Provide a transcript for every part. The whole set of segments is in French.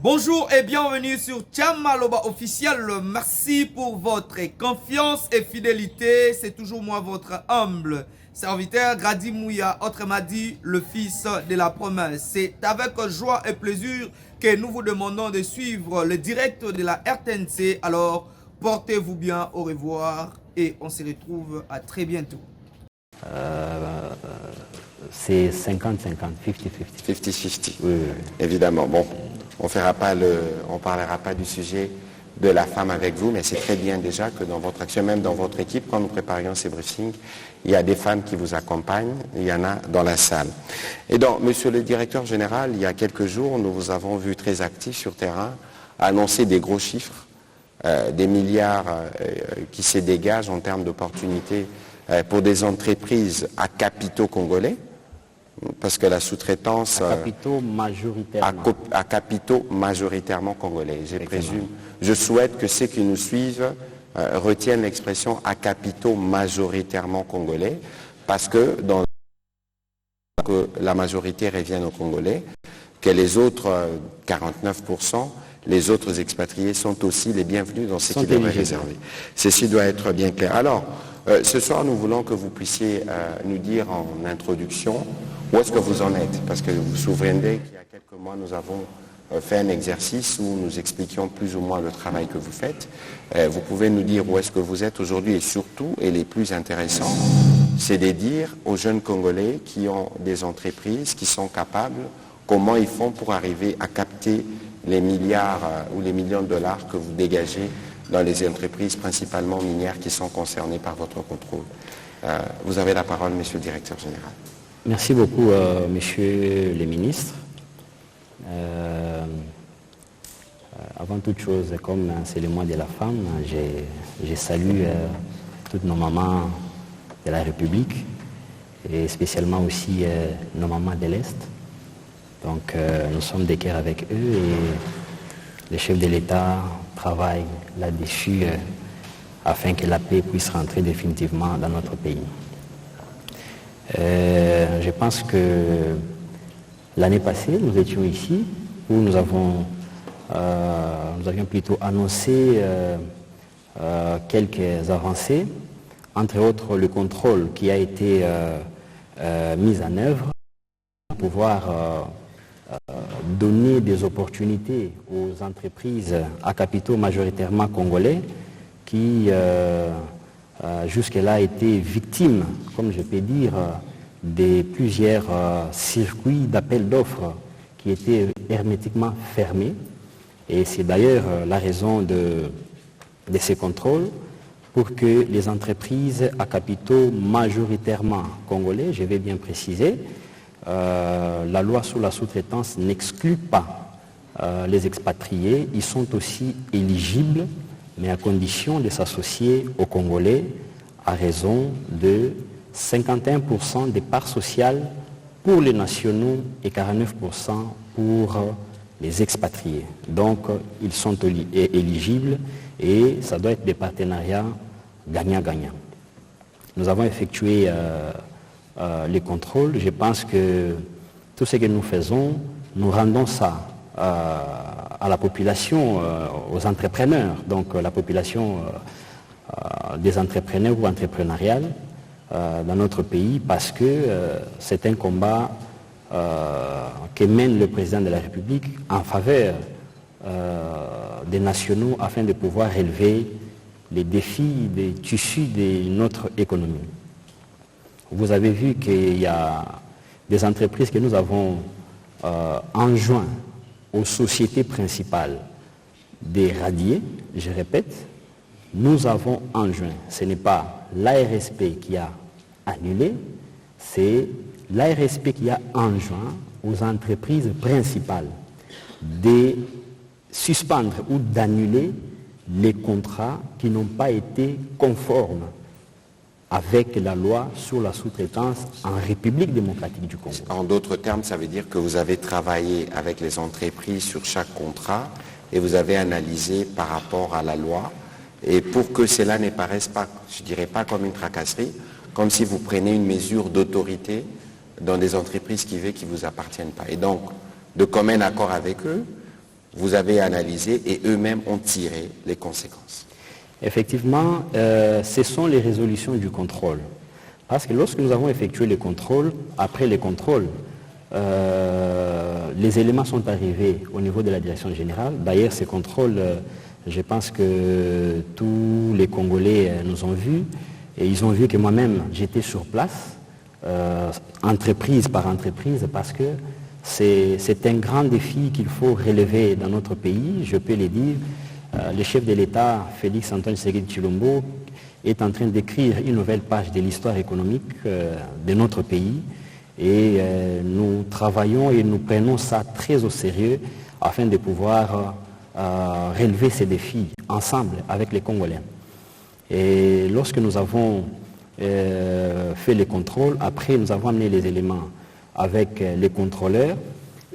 Bonjour et bienvenue sur Thiam Maloba officiel. Merci pour votre confiance et fidélité. C'est toujours moi, votre humble serviteur Grady Mouya, autrement dit le fils de la promesse. C'est avec joie et plaisir que nous vous demandons de suivre le direct de la RTNC. Alors, portez-vous bien, au revoir et on se retrouve à très bientôt. C'est 50-50, 50-50. 50-50, Oui. Évidemment. Bon, on parlera pas du sujet de la femme avec vous, mais c'est très bien déjà que dans votre action, même dans votre équipe, quand nous préparions ces briefings, il y a des femmes qui vous accompagnent, il y en a dans la salle. Et donc, monsieur le directeur général, il y a quelques jours, nous vous avons vu très actifs sur terrain, annoncer des gros chiffres, des milliards qui se dégagent en termes d'opportunités pour des entreprises à capitaux congolais, parce que la sous-traitance... À capitaux majoritairement. À capitaux majoritairement congolais. Je souhaite que ceux qui nous suivent retiennent l'expression à capitaux majoritairement congolais, parce que que la majorité revienne aux Congolais, que les autres 49%, les autres expatriés sont aussi les bienvenus dans ce qui leur est réservé. Ceci doit être bien clair. Alors, ce soir, nous voulons que vous puissiez nous dire en introduction où est-ce que vous en êtes. Parce que vous vous souvenez qu'il y a quelques mois, nous avons fait un exercice où nous expliquions plus ou moins le travail que vous faites. Vous pouvez nous dire où est-ce que vous êtes aujourd'hui et surtout, et les plus intéressants, c'est de dire aux jeunes Congolais qui ont des entreprises, qui sont capables, comment ils font pour arriver à capter les milliards ou les millions de dollars que vous dégagez dans les entreprises principalement minières qui sont concernées par votre contrôle. Vous avez la parole, monsieur le directeur général. Merci beaucoup, monsieur le ministre. Avant toute chose, comme c'est le mois de la femme, je salue toutes nos mamans de la République et spécialement aussi nos mamans de l'Est. Donc nous sommes de cœur avec eux et le chef de l'État travaille là-dessus afin que la paix puisse rentrer définitivement dans notre pays. Je pense que l'année passée, nous étions ici où nous avions plutôt annoncé quelques avancées, entre autres le contrôle qui a été mis en œuvre pour pouvoir donner des opportunités aux entreprises à capitaux majoritairement congolais qui jusque-là étaient victimes, comme je peux dire, de plusieurs circuits d'appel d'offres qui étaient hermétiquement fermés. Et c'est d'ailleurs la raison de ces contrôles pour que les entreprises à capitaux majoritairement congolais, je vais bien préciser, la loi sur la sous-traitance n'exclut pas les expatriés. Ils sont aussi éligibles, mais à condition de s'associer aux Congolais à raison de 51% des parts sociales pour les nationaux et 49% pour les expatriés. Donc, ils sont éligibles et ça doit être des partenariats gagnant-gagnant. Nous avons effectué les contrôles. Je pense que tout ce que nous faisons, nous rendons ça à la population, aux entrepreneurs, donc la population des entrepreneurs ou entrepreneuriales dans notre pays, parce que c'est un combat que mène le président de la République en faveur des nationaux afin de pouvoir relever les défis des tissus de notre économie. Vous avez vu qu'il y a des entreprises que nous avons enjoint aux sociétés principales des radiés, je répète, nous avons enjoint, ce n'est pas l'ARSP qui a annulé, c'est l'ARSP qui a enjoint aux entreprises principales de suspendre ou d'annuler les contrats qui n'ont pas été conformes avec la loi sur la sous-traitance en République démocratique du Congo. En d'autres termes, ça veut dire que vous avez travaillé avec les entreprises sur chaque contrat et vous avez analysé par rapport à la loi. Et pour que cela ne paraisse pas, je ne dirais pas comme une tracasserie, comme si vous prenez une mesure d'autorité dans des entreprises qui ne vous appartiennent pas. Et donc, de commun accord avec eux, vous avez analysé et eux-mêmes ont tiré les conséquences? Effectivement, ce sont les résolutions du contrôle. Parce que lorsque nous avons effectué les contrôles, après les contrôles, les éléments sont arrivés au niveau de la direction générale. D'ailleurs, ces contrôles, je pense que tous les Congolais nous ont vus. Et ils ont vu que moi-même, j'étais sur place, entreprise par entreprise, parce que c'est un grand défi qu'il faut relever dans notre pays, je peux le dire. Le chef de l'État, Félix Antoine Tshisekedi Tshilombo, est en train d'écrire une nouvelle page de l'histoire économique de notre pays. Et nous travaillons et nous prenons ça très au sérieux afin de pouvoir relever ces défis ensemble avec les Congolais. Et lorsque nous avons fait les contrôles, après nous avons amené les éléments avec les contrôleurs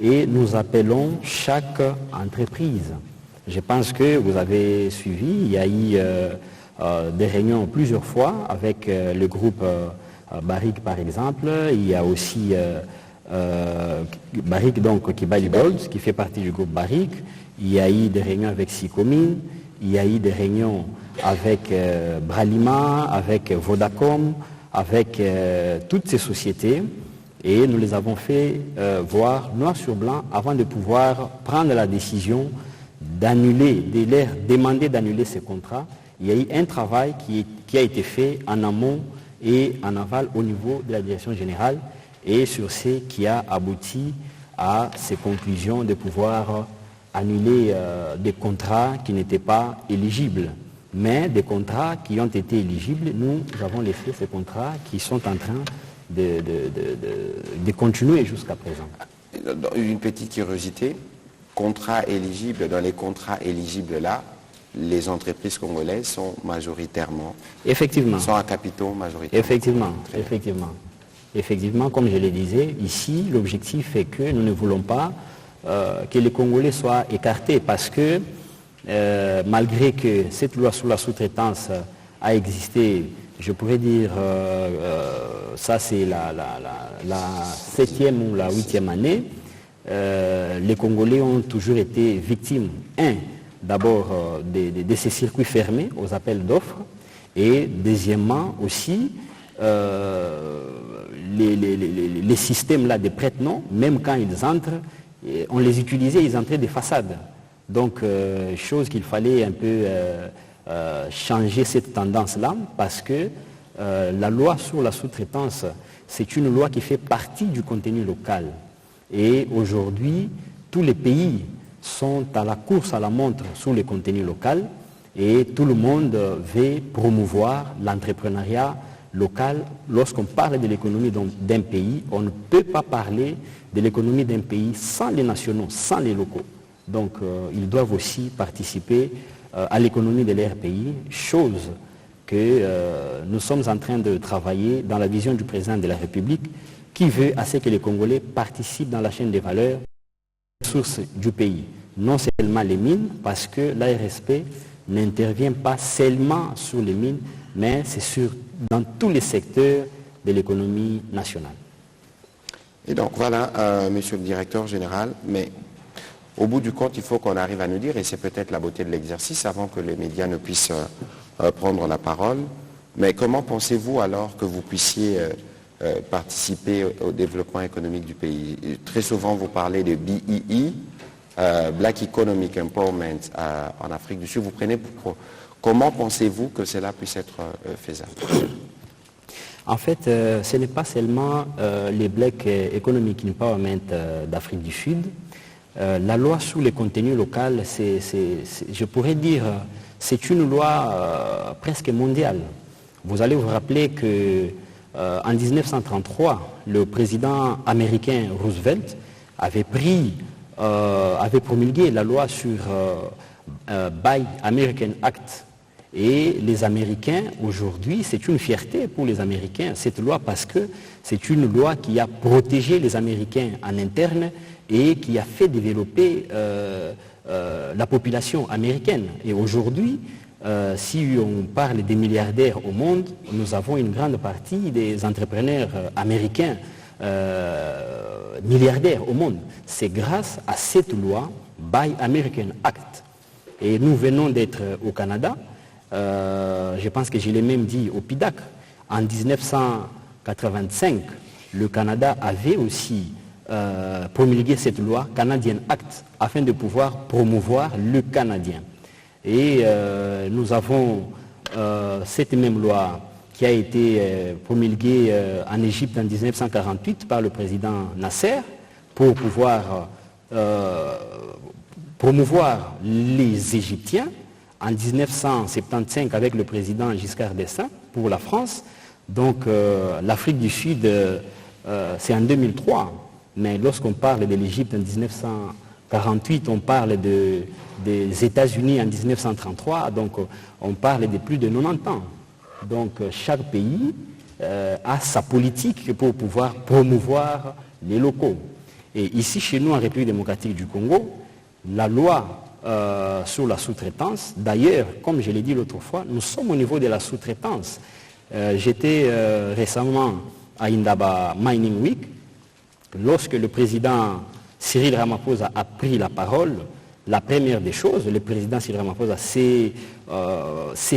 et nous appelons chaque entreprise. Je pense que vous avez suivi, il y a eu des réunions plusieurs fois avec le groupe Barrick par exemple, il y a aussi Barrick donc Kibali Gold qui fait partie du groupe Barrick, il y a eu des réunions avec Sicomine, il y a eu des réunions avec Bralima, avec Vodacom, avec toutes ces sociétés et nous les avons fait voir noir sur blanc avant de pouvoir prendre la décision d'annuler, de leur demander d'annuler ces contrats. Il y a eu un travail qui a été fait en amont et en aval au niveau de la direction générale et sur ce qui a abouti à ces conclusions de pouvoir annuler des contrats qui n'étaient pas éligibles. Mais des contrats qui ont été éligibles, nous avons laissé ces contrats qui sont en train de continuer jusqu'à présent. Une petite curiosité, contrats éligibles, dans les contrats éligibles là, les entreprises congolaises sont majoritairement... Effectivement. Sont à capitaux majoritairement. Effectivement, comme je le disais, ici, l'objectif est que nous ne voulons pas que les Congolais soient écartés parce que malgré que cette loi sur la sous-traitance a existé, je pourrais dire, ça c'est la 7e ou la 8e année, les Congolais ont toujours été victimes, d'abord de ces circuits fermés aux appels d'offres et deuxièmement aussi les systèmes là de prête-noms, même quand ils entrent, on les utilisait, ils entraient des façades. Donc, chose qu'il fallait un peu changer cette tendance-là parce que la loi sur la sous-traitance, c'est une loi qui fait partie du contenu local. Et aujourd'hui, tous les pays sont à la course à la montre sur le contenu local et tout le monde veut promouvoir l'entrepreneuriat local. Lorsqu'on parle de l'économie d'un pays, on ne peut pas parler de l'économie d'un pays sans les nationaux, sans les locaux. Donc ils doivent aussi participer à l'économie de leur pays, chose que nous sommes en train de travailler dans la vision du président de la République qui veut à ce que les Congolais participent dans la chaîne des valeurs ressources du pays. Non seulement les mines, parce que l'ARSP n'intervient pas seulement sur les mines, mais c'est dans tous les secteurs de l'économie nationale. Et donc voilà, monsieur le directeur général, mais au bout du compte, il faut qu'on arrive à nous dire, et c'est peut-être la beauté de l'exercice, avant que les médias ne puissent prendre la parole, mais comment pensez-vous alors que vous puissiez participer au développement économique du pays? Très souvent, vous parlez de BEE, Black Economic Empowerment en Afrique du Sud. Comment pensez-vous que cela puisse être faisable? En fait, ce n'est pas seulement les Black Economic Empowerment d'Afrique du Sud. La loi sur les contenus locaux, je pourrais dire, c'est une loi presque mondiale. Vous allez vous rappeler que en 1933, le président américain Roosevelt avait promulgué la loi sur Buy American Act. Et les Américains, aujourd'hui, c'est une fierté pour les Américains, cette loi, parce que c'est une loi qui a protégé les Américains en interne et qui a fait développer la population américaine. Et aujourd'hui, si on parle des milliardaires au monde, nous avons une grande partie des entrepreneurs américains milliardaires au monde. C'est grâce à cette loi, Buy American Act. Et nous venons d'être au Canada, je pense que je l'ai même dit au PIDAC, en 1985, le Canada avait aussi promulgué cette loi, Canadian Act, afin de pouvoir promouvoir le Canadien. Et nous avons cette même loi qui a été promulguée en Égypte en 1948 par le président Nasser pour pouvoir promouvoir les Égyptiens. En 1975 avec le président Giscard d'Estaing pour la France. Donc l'Afrique du Sud, c'est en 2003. Mais lorsqu'on parle de l'Égypte en 1948, on parle des États-Unis en 1933. Donc on parle de plus de 90 ans. Donc chaque pays a sa politique pour pouvoir promouvoir les locaux. Et ici, chez nous, en République démocratique du Congo, la loi sur la sous-traitance, d'ailleurs, comme je l'ai dit l'autre fois, nous sommes au niveau de la sous-traitance. J'étais récemment à Indaba Mining Week, lorsque le président Cyril Ramaphosa a pris la parole. La première des choses, le président Cyril Ramaphosa s'est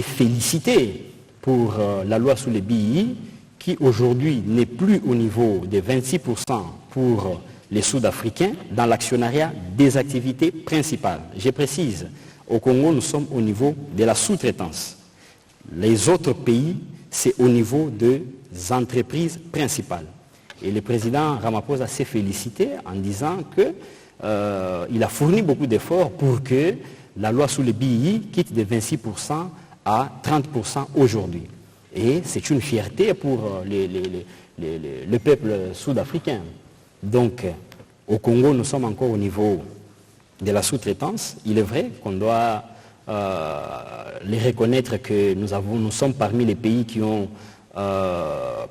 félicité pour la loi sur les BI, qui aujourd'hui n'est plus au niveau des 26% pour les Sud-Africains dans l'actionnariat des activités principales. Je précise, au Congo, nous sommes au niveau de la sous-traitance. Les autres pays, c'est au niveau des entreprises principales. Et le président Ramaphosa s'est félicité en disant qu'il a fourni beaucoup d'efforts pour que la loi sur les BI quitte de 26% à 30% aujourd'hui. Et c'est une fierté pour le peuple sud-africain. Donc, au Congo, nous sommes encore au niveau de la sous-traitance. Il est vrai qu'on doit les reconnaître que nous sommes parmi les pays qui ont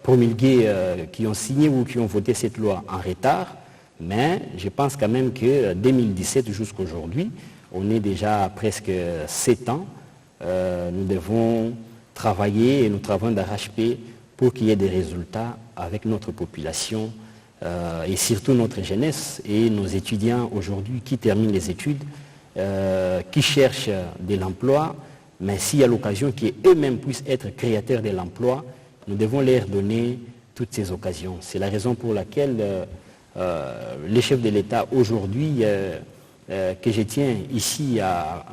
promulgué, qui ont signé ou qui ont voté cette loi en retard. Mais je pense quand même que 2017 jusqu'à aujourd'hui, on est déjà à presque 7 ans. Nous devons travailler et nous travaillons d'arrache-pied pour qu'il y ait des résultats avec notre population et surtout notre jeunesse et nos étudiants aujourd'hui qui terminent les études, qui cherchent de l'emploi, mais s'il y a l'occasion qu'eux-mêmes puissent être créateurs de l'emploi, nous devons leur donner toutes ces occasions. C'est la raison pour laquelle les chefs de l'État aujourd'hui, que je tiens ici à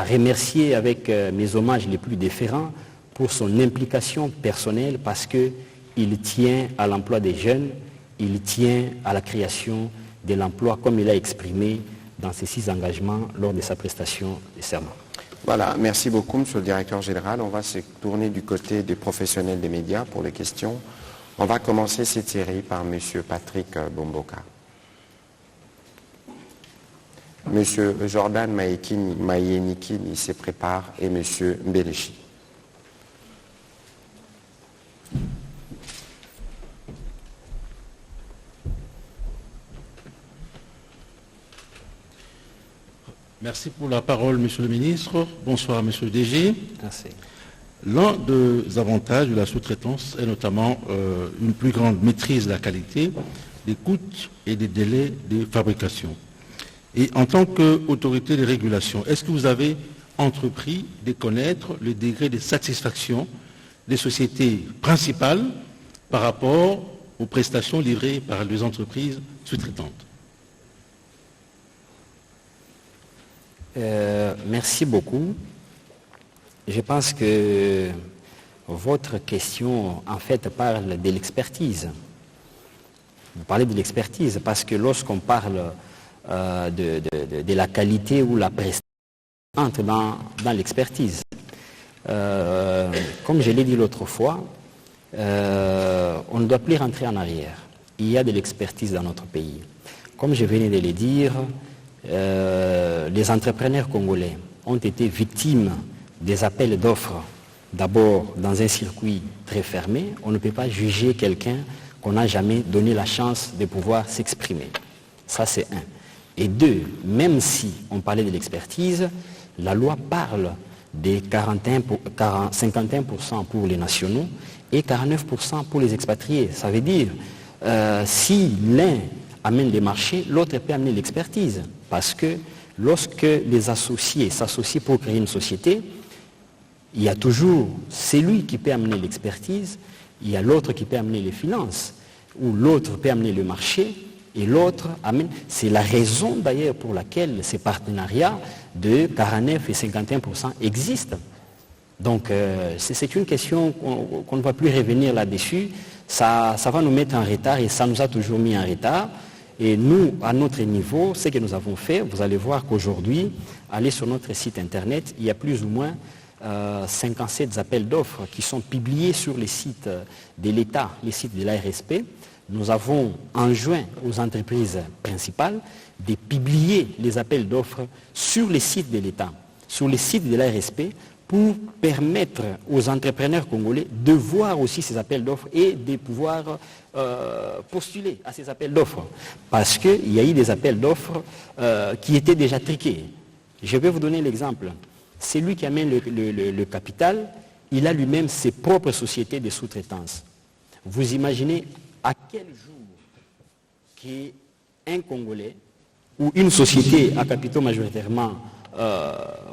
remercier avec mes hommages les plus déférents pour son implication personnelle parce qu'il tient à l'emploi des jeunes, il tient à la création de l'emploi comme il a exprimé dans ses 6 engagements lors de sa prestation de serment. Voilà, merci beaucoup, Monsieur le Directeur Général. On va se tourner du côté des professionnels des médias pour les questions. On va commencer cette série par Monsieur Patrick Bomboka. Monsieur Jordan Mayenikini se prépare et Monsieur Mbelechi. Merci pour la parole, Monsieur le Ministre. Bonsoir, Monsieur le DG. Merci. L'un des avantages de la sous-traitance est notamment une plus grande maîtrise de la qualité, des coûts et des délais de fabrication. Et en tant qu'autorité de régulation, est-ce que vous avez entrepris de connaître le degré de satisfaction des sociétés principales par rapport aux prestations livrées par les entreprises sous-traitantes? Merci beaucoup. Je pense que votre question, en fait, parle de l'expertise. Vous parlez de l'expertise parce que lorsqu'on parle de la qualité ou la prestation, entre dans l'expertise. Comme je l'ai dit l'autre fois, on ne doit plus rentrer en arrière. Il y a de l'expertise dans notre pays. Comme je venais de le dire, les entrepreneurs congolais ont été victimes des appels d'offres, d'abord dans un circuit très fermé. On ne peut pas juger quelqu'un qu'on n'a jamais donné la chance de pouvoir s'exprimer. Ça, c'est un. Et deux, même si on parlait de l'expertise, la loi parle des 51% pour les nationaux et 49% pour les expatriés. Ça veut dire, si l'un amène les marchés, l'autre peut amener l'expertise. Parce que lorsque les associés s'associent pour créer une société, il y a toujours celui qui peut amener l'expertise, il y a l'autre qui peut amener les finances, ou l'autre peut amener le marché, et l'autre amène. C'est la raison d'ailleurs pour laquelle ces partenariats de 49 et 51% existent. Donc c'est une question qu'on ne va plus revenir là-dessus. Ça va nous mettre en retard et ça nous a toujours mis en retard. Et nous, à notre niveau, ce que nous avons fait, vous allez voir qu'aujourd'hui, allez sur notre site internet, il y a plus ou moins 57 appels d'offres qui sont publiés sur les sites de l'État, les sites de l'ARSP. Nous avons enjoint aux entreprises principales de publier les appels d'offres sur les sites de l'État, sur les sites de l'ARSP, pour permettre aux entrepreneurs congolais de voir aussi ces appels d'offres et de pouvoir postuler à ces appels d'offres. Parce qu'il y a eu des appels d'offres qui étaient déjà triqués. Je vais vous donner l'exemple. C'est lui qui amène le capital, il a lui-même ses propres sociétés de sous-traitance. Vous imaginez à quel jour qu'un Congolais ou une société à capitaux majoritairement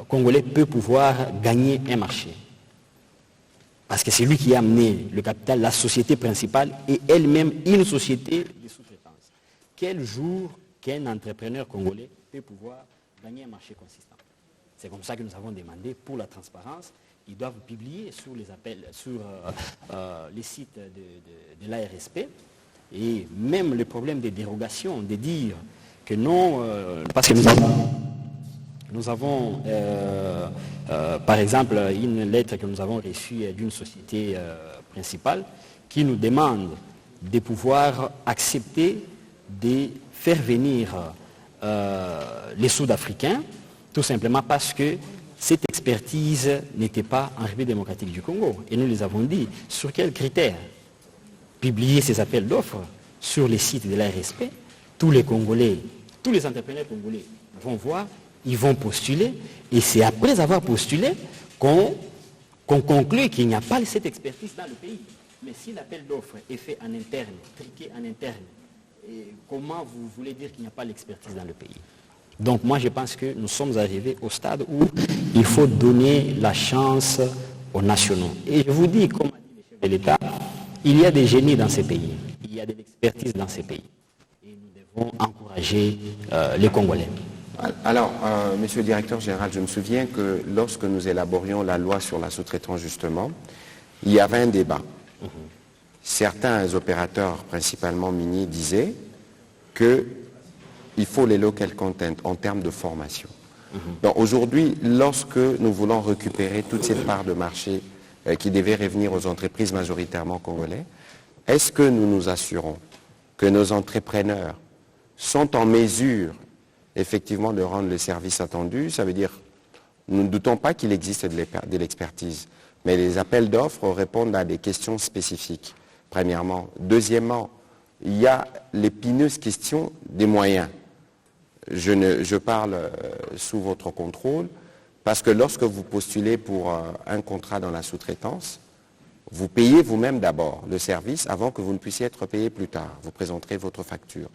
congolais peut pouvoir gagner un marché. Parce que c'est lui qui a amené le capital, la société principale et elle-même une société de sous-traitance. Quel jour qu'un entrepreneur congolais peut pouvoir gagner un marché consistant? C'est comme ça que nous avons demandé pour la transparence. Ils doivent publier sur les appels, sur les sites de l'ARSP. Et même le problème des dérogations, de dire que non, parce que nous avons par exemple une lettre que nous avons reçue d'une société principale qui nous demande de pouvoir accepter de faire venir les Sud-Africains, tout simplement parce que cette expertise n'était pas en République démocratique du Congo. Et nous les avons dit, sur quels critères publier ces appels d'offres sur les sites de l'ARSP, tous les Congolais, tous les entrepreneurs congolais vont voir, ils vont postuler, et c'est après avoir postulé qu'on conclut qu'il n'y a pas cette expertise dans le pays. Mais si l'appel d'offres est fait en interne, triqué en interne, comment vous voulez dire qu'il n'y a pas l'expertise dans le pays? Donc moi je pense que nous sommes arrivés au stade où il faut donner la chance aux nationaux. Et je vous dis, comme a dit le chef de l'État, il y a des génies dans ces pays, il y a de l'expertise dans ces pays. Et nous devons encourager les Congolais. Alors, monsieur le directeur général, je me souviens que lorsque nous élaborions la loi sur la sous-traitance, justement, il y avait un débat. Certains opérateurs, principalement miniers, disaient qu'il faut les local content en termes de formation. Donc aujourd'hui, lorsque nous voulons récupérer toute cette part de marché qui devait revenir aux entreprises majoritairement congolais, est-ce que nous nous assurons que nos entrepreneurs sont en mesure effectivement de rendre le service attendu? Ça veut dire, nous ne doutons pas qu'il existe de l'expertise, mais les appels d'offres répondent à des questions spécifiques, premièrement. Deuxièmement, il y a l'épineuse question des moyens. Je parle sous votre contrôle, parce que lorsque vous postulez pour un contrat dans la sous-traitance, vous payez vous-même d'abord le service avant que vous ne puissiez être payé plus tard. Vous présenterez votre facture.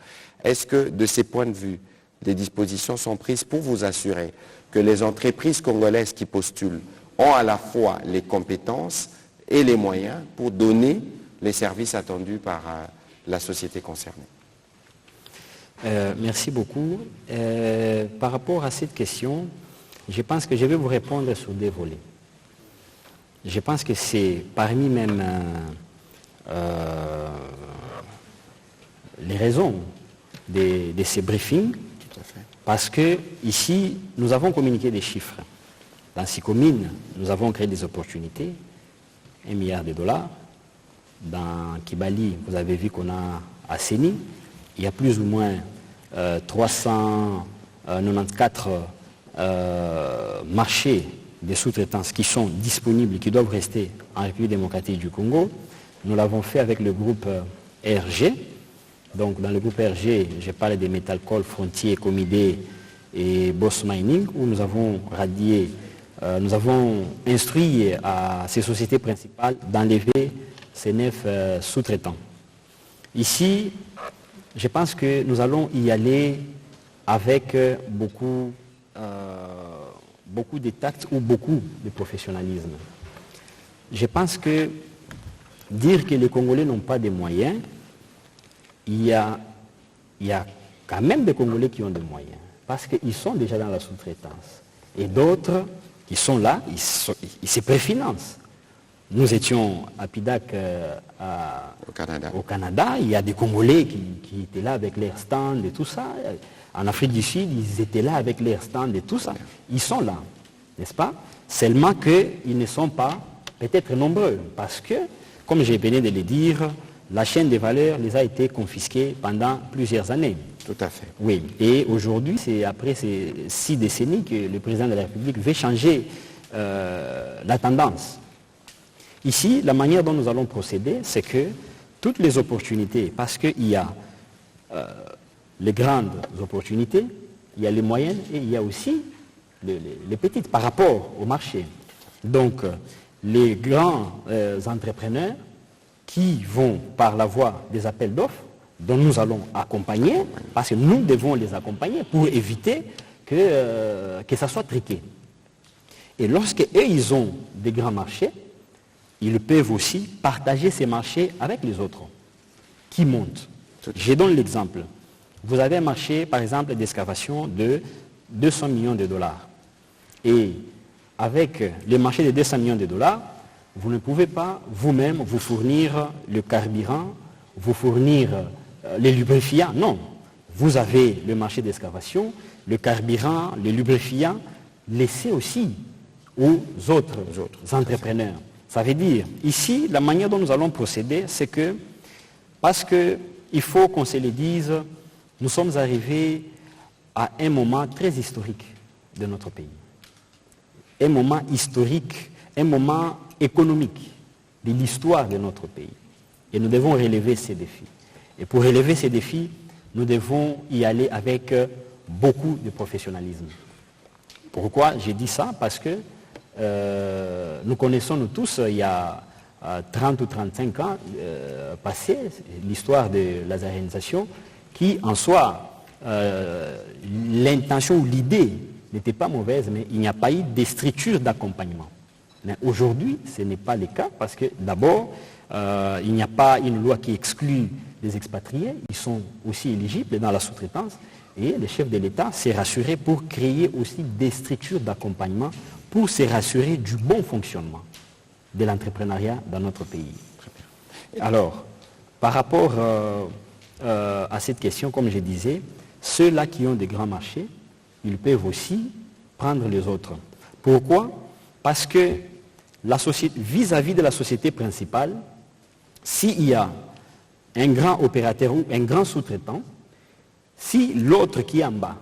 Est-ce que, de ces points de vue, des dispositions sont prises pour vous assurer que les entreprises congolaises qui postulent ont à la fois les compétences et les moyens pour donner les services attendus par la société concernée? Merci beaucoup. Par rapport à cette question, je pense que je vais vous répondre sur deux volets. Je pense que c'est parmi même les raisons de ces briefings, parce que ici, nous avons communiqué des chiffres. Dans 6 communes, nous avons créé des opportunités, 1 milliard de dollars. Dans Kibali, vous avez vu qu'on a à Séni, il y a plus ou moins 394 marchés de sous-traitance qui sont disponibles, qui doivent rester en République démocratique du Congo. Nous l'avons fait avec le groupe RG. Donc dans le groupe RG, je parle des Metalcol, Frontier, Comidé et Boss Mining, où nous avons radié, nous avons instruit à ces sociétés principales d'enlever ces 9 sous-traitants. Ici, je pense que nous allons y aller avec beaucoup de tact ou beaucoup de professionnalisme. Je pense que dire que les Congolais n'ont pas de moyens, il y a quand même des Congolais qui ont des moyens, parce qu'ils sont déjà dans la sous-traitance. Et d'autres qui sont là, ils se préfinancent. Nous étions à PIDAC au Canada, il y a des Congolais qui étaient là avec leurs stands et tout ça. En Afrique du Sud, ils étaient là avec leurs stands et tout ça. Ils sont là, n'est-ce pas? Seulement qu'ils ne sont pas peut-être nombreux, parce que, comme je venais de le dire, la chaîne des valeurs les a été confisquée pendant plusieurs années. Tout à fait. Oui, et aujourd'hui, c'est après ces 6 décennies que le président de la République veut changer la tendance. Ici, la manière dont nous allons procéder, c'est que toutes les opportunités, parce qu'il y a les grandes opportunités, il y a les moyennes et il y a aussi les petites par rapport au marché. Donc, les grands entrepreneurs qui vont par la voie des appels d'offres, dont nous allons accompagner, parce que nous devons les accompagner pour éviter que ça soit triqué. Et lorsque eux, ils ont des grands marchés, ils peuvent aussi partager ces marchés avec les autres qui montent. Je donne l'exemple. Vous avez un marché, par exemple, d'excavation de 200 millions de dollars. Et avec le marché de 200 millions de dollars, vous ne pouvez pas vous-même vous fournir le carburant, vous fournir les lubrifiants. Non. Vous avez le marché d'excavation, le carburant, les lubrifiants, laissez aussi aux autres entrepreneurs. Ça veut dire, ici, la manière dont nous allons procéder, c'est que, parce qu'il faut qu'on se le dise, nous sommes arrivés à un moment très historique de notre pays. Un moment historique, un moment économique de l'histoire de notre pays. Et nous devons relever ces défis. Et pour relever ces défis, nous devons y aller avec beaucoup de professionnalisme. Pourquoi j'ai dit ça? Parce que nous connaissons nous tous, il y a 30 ou 35 ans passés, l'histoire de la zarénisation, qui en soi, l'intention ou l'idée n'était pas mauvaise, mais il n'y a pas eu de structure d'accompagnement. Mais aujourd'hui, ce n'est pas le cas, parce que d'abord, il n'y a pas une loi qui exclut les expatriés, ils sont aussi éligibles dans la sous-traitance, et le chef de l'État s'est rassuré pour créer aussi des structures d'accompagnement pour se rassurer du bon fonctionnement de l'entrepreneuriat dans notre pays. Alors, par rapport à cette question, comme je disais, ceux-là qui ont des grands marchés, ils peuvent aussi prendre les autres. Pourquoi? Parce que vis-à-vis de la société principale, s'il y a un grand opérateur ou un grand sous-traitant, si l'autre qui est en bas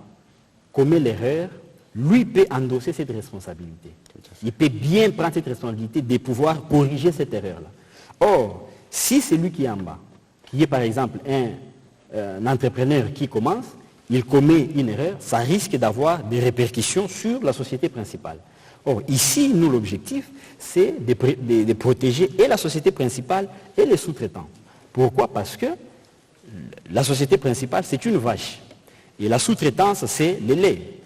commet l'erreur, lui peut endosser cette responsabilité. Il peut bien prendre cette responsabilité de pouvoir corriger cette erreur-là. Or, si c'est lui qui est en bas, qui est par exemple un entrepreneur qui commence, il commet une erreur, ça risque d'avoir des répercussions sur la société principale. Or, ici, nous, l'objectif, c'est de protéger et la société principale et les sous-traitants. Pourquoi? Parce que la société principale, c'est une vache. Et la sous-traitance, c'est le lait.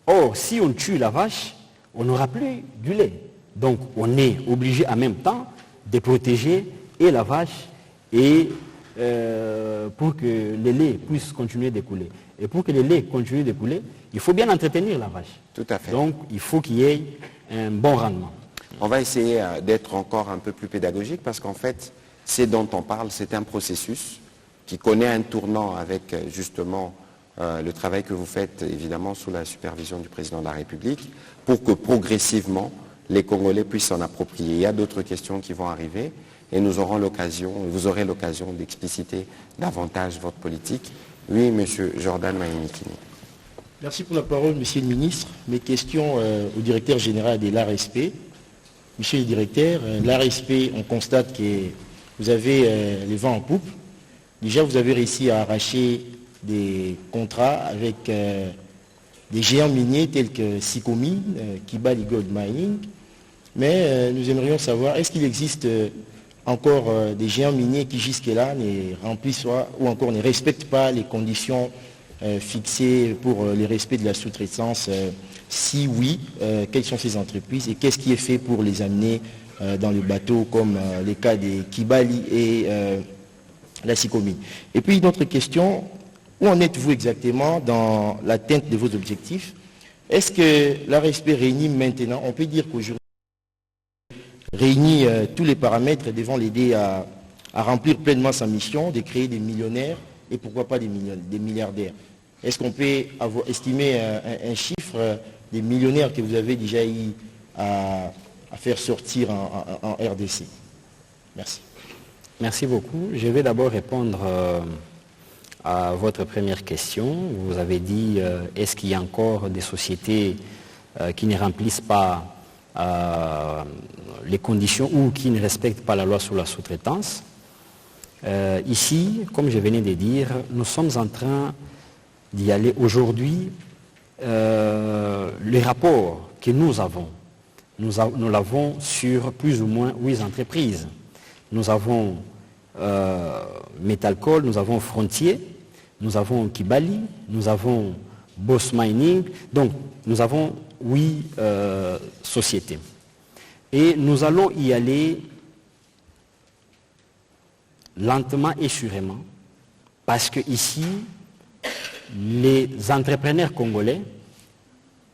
Or, si on tue la vache, on n'aura plus du lait. Donc, on est obligé en même temps de protéger et la vache et pour que le lait puisse continuer de couler. Et pour que le lait continue de couler, il faut bien entretenir la vache. Tout à fait. Donc, il faut qu'il y ait un bon rendement. On va essayer d'être encore un peu plus pédagogique parce qu'en fait, ce dont on parle, c'est un processus qui connaît un tournant avec justement le travail que vous faites évidemment sous la supervision du président de la République pour que progressivement les Congolais puissent s'en approprier. Il y a d'autres questions qui vont arriver et nous aurons l'occasion, vous aurez l'occasion d'expliciter davantage votre politique. Oui, M. Jordan Maïnikini. Merci pour la parole, Monsieur le Ministre. Mes questions au directeur général de l'ARSP. Monsieur le directeur, l'ARSP, on constate que vous avez les vents en poupe. Déjà, vous avez réussi à arracher des contrats avec des géants miniers tels que Sikomi, Kibali Gold Mining. Mais nous aimerions savoir, est-ce qu'il existe encore des géants miniers qui jusque-là ne remplissent ou encore ne respectent pas les conditions fixées pour le respect de la sous-traitance. Si oui, quelles sont ces entreprises et qu'est-ce qui est fait pour les amener dans le bateau, comme les cas des Kibali et la Sikomi. Et puis une autre question, où en êtes-vous exactement dans l'atteinte de vos objectifs? Est-ce que l'ARSP réunit maintenant, on peut dire qu'aujourd'hui, réunit tous les paramètres devant l'aider à remplir pleinement sa mission, de créer des millionnaires et pourquoi pas des milliardaires? Est-ce qu'on peut estimer un chiffre des millionnaires que vous avez déjà eu à faire sortir en RDC? Merci. Merci beaucoup. Je vais d'abord répondre à votre première question. Vous avez dit, est-ce qu'il y a encore des sociétés qui ne remplissent pas les conditions ou qui ne respectent pas la loi sur la sous-traitance? Ici, comme je venais de dire, nous sommes en train d'y aller aujourd'hui. Les rapports que nous avons, nous l'avons sur plus ou moins 8 entreprises. Nous avons Metalcol, nous avons Frontier, nous avons Kibali, nous avons Boss Mining. Donc, nous avons 8 sociétés. Et nous allons y aller lentement et sûrement, parce que ici, les entrepreneurs congolais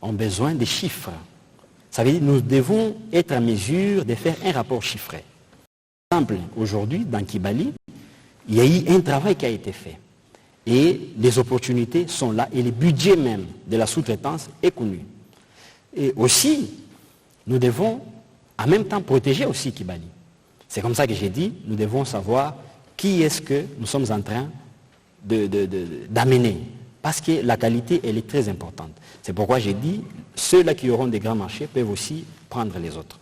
ont besoin de chiffres. Ça veut dire que nous devons être en mesure de faire un rapport chiffré. Par exemple, aujourd'hui, dans Kibali, il y a eu un travail qui a été fait. Et les opportunités sont là et le budget même de la sous-traitance est connu. Et aussi, nous devons en même temps protéger aussi Kibali. C'est comme ça que j'ai dit, nous devons savoir qui est-ce que nous sommes en train d'amener. Parce que la qualité, elle est très importante. C'est pourquoi j'ai dit, ceux-là qui auront des grands marchés peuvent aussi prendre les autres.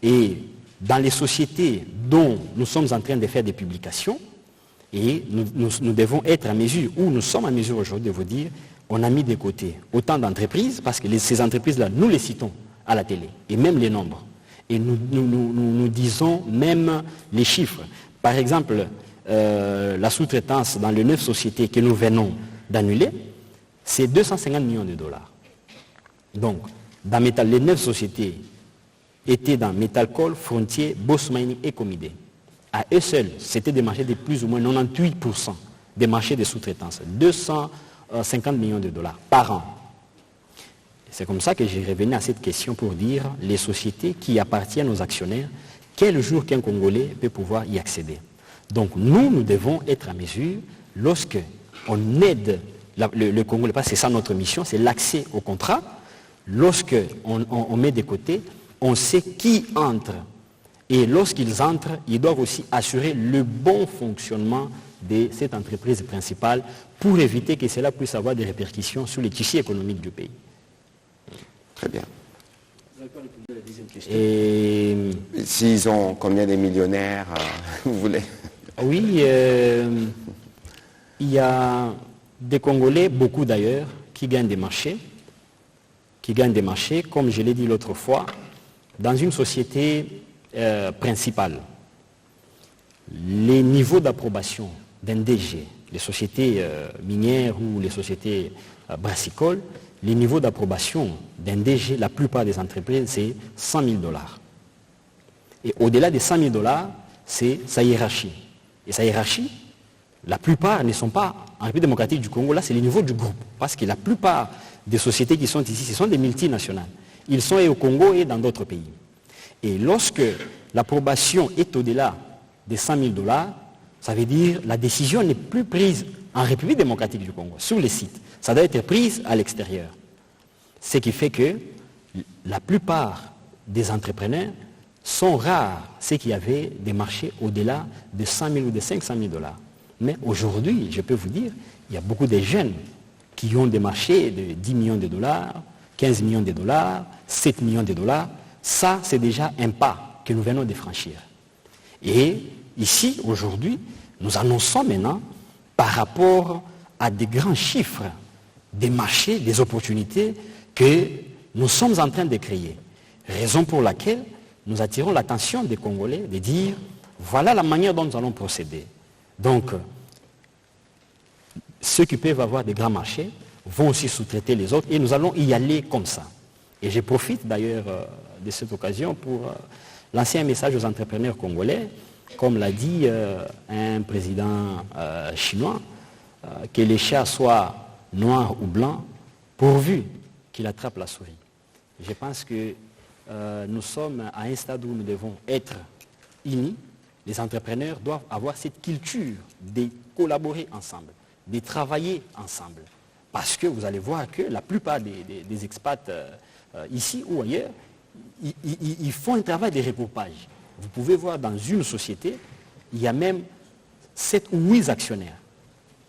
Et dans les sociétés dont nous sommes en train de faire des publications, et nous devons être en mesure, ou nous sommes en mesure aujourd'hui de vous dire, on a mis de côté autant d'entreprises, parce que ces entreprises-là, nous les citons à la télé, et même les nombres. Et nous disons même les chiffres. Par exemple, la sous-traitance dans les 9 sociétés que nous venons d'annuler, c'est 250 millions de dollars. Donc, dans les 9 sociétés étaient dans Metalcol, Frontier, Boss Mining et Comidé. À eux seuls, c'était des marchés de plus ou moins 98% des marchés de sous-traitance. 250 millions de dollars par an. C'est comme ça que j'ai revenu à cette question pour dire les sociétés qui appartiennent aux actionnaires, quel jour qu'un Congolais peut pouvoir y accéder. Donc nous devons être en mesure, lorsque on aide le Congolais, parce que c'est ça notre mission, c'est l'accès au contrat, lorsque on met de côté, on sait qui entre. Et lorsqu'ils entrent, ils doivent aussi assurer le bon fonctionnement de cette entreprise principale pour éviter que cela puisse avoir des répercussions sur les tissus économiques du pays. Très bien. Vous n'avez pas répondu à la deuxième question. Et s'ils ont combien de millionnaires, vous voulez? Oui, il y a des Congolais, beaucoup d'ailleurs, qui gagnent des marchés. Comme je l'ai dit l'autre fois, dans une société principale. Les niveaux d'approbation d'un DG, les sociétés minières ou les sociétés brassicoles, les niveaux d'approbation d'un DG, la plupart des entreprises, c'est 100 000 $. Et au-delà des 100 000 $, c'est sa hiérarchie. Et sa hiérarchie, la plupart ne sont pas en République démocratique du Congo, là c'est le niveau du groupe. Parce que la plupart des sociétés qui sont ici, ce sont des multinationales. Ils sont et au Congo et dans d'autres pays. Et lorsque l'approbation est au-delà des 100 000 $, ça veut dire que la décision n'est plus prise en République démocratique du Congo, sur les sites. Ça doit être prise à l'extérieur. Ce qui fait que la plupart des entrepreneurs sont rares, ceux qui avaient des marchés au-delà de 100 000 ou de 500 000 $. Mais aujourd'hui, je peux vous dire, il y a beaucoup de jeunes qui ont des marchés de 10 millions de dollars, 15 millions de dollars, 7 millions de dollars. Ça, c'est déjà un pas que nous venons de franchir. Et ici, aujourd'hui, nous annonçons maintenant, par rapport à des grands chiffres, des marchés, des opportunités que nous sommes en train de créer. Raison pour laquelle nous attirons l'attention des Congolais de dire, Voilà la manière dont nous allons procéder. Donc, ceux qui peuvent avoir des grands marchés vont aussi sous-traiter les autres et nous allons y aller comme ça. Et je profite d'ailleurs de cette occasion pour lancer un message aux entrepreneurs congolais, comme l'a dit un président chinois, que les chats soient noirs ou blancs, pourvu qu'il attrape la souris. Je pense que nous sommes à un stade où nous devons être unis. Les entrepreneurs doivent avoir cette culture de collaborer ensemble, de travailler ensemble. Parce que vous allez voir que la plupart des expats ici ou ailleurs, ils font un travail de regroupage. Vous pouvez voir dans une société, il y a même 7 ou 8 actionnaires.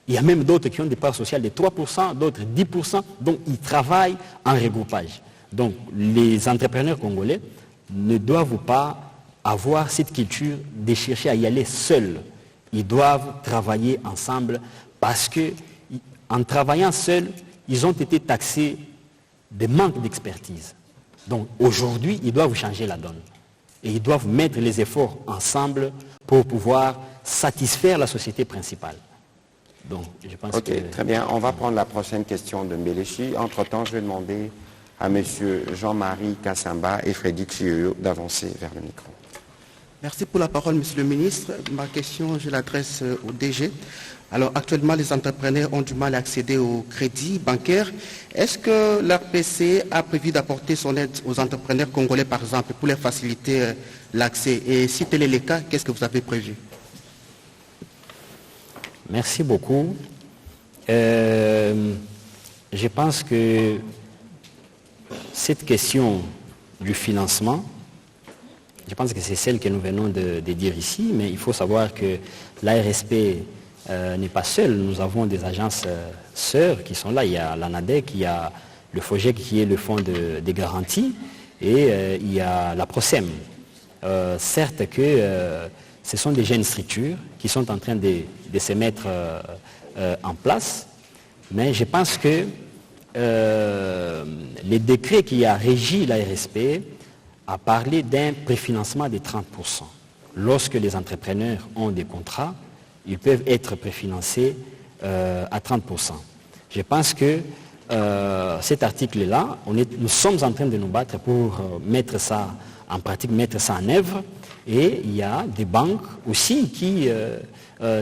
Il y a même d'autres qui ont des parts sociales de 3%, d'autres 10%, donc ils travaillent en regroupage. Donc les entrepreneurs congolais ne doivent pas avoir cette culture de chercher à y aller seuls. Ils doivent travailler ensemble parce qu'en travaillant seuls, ils ont été taxés de manque d'expertise. Donc aujourd'hui, ils doivent changer la donne. Et ils doivent mettre les efforts ensemble pour pouvoir satisfaire la société principale. Donc, je pense Ok, très bien. On va prendre la prochaine question de Mbelechi. Entre-temps, je vais demander à M. Jean-Marie Kassamba et Frédéric Chioyo d'avancer vers le micro. Merci pour la parole, Monsieur le Ministre. Ma question, je l'adresse au DG. Alors, actuellement, les entrepreneurs ont du mal à accéder au crédit bancaire. Est-ce que l'RPC a prévu d'apporter son aide aux entrepreneurs congolais, par exemple, pour leur faciliter l'accès? Et si tel est le cas, qu'est-ce que vous avez prévu? Merci beaucoup. Je pense que cette question du financement, je pense que c'est celle que nous venons de dire ici, mais il faut savoir que l'ARSP n'est pas seule. Nous avons des agences sœurs qui sont là. Il y a l'ANADEC, il y a le FOGEC qui est le fonds de garantie et il y a la PROSEM. Certes que ce sont des jeunes structures qui sont en train de se mettre en place, mais je pense que les décrets qui a régi l'ARSP a parlé d'un préfinancement de 30%. Lorsque les entrepreneurs ont des contrats, ils peuvent être préfinancés à 30%. Je pense que cet article-là, nous sommes en train de nous battre pour mettre ça en pratique, mettre ça en œuvre. Et il y a des banques aussi qui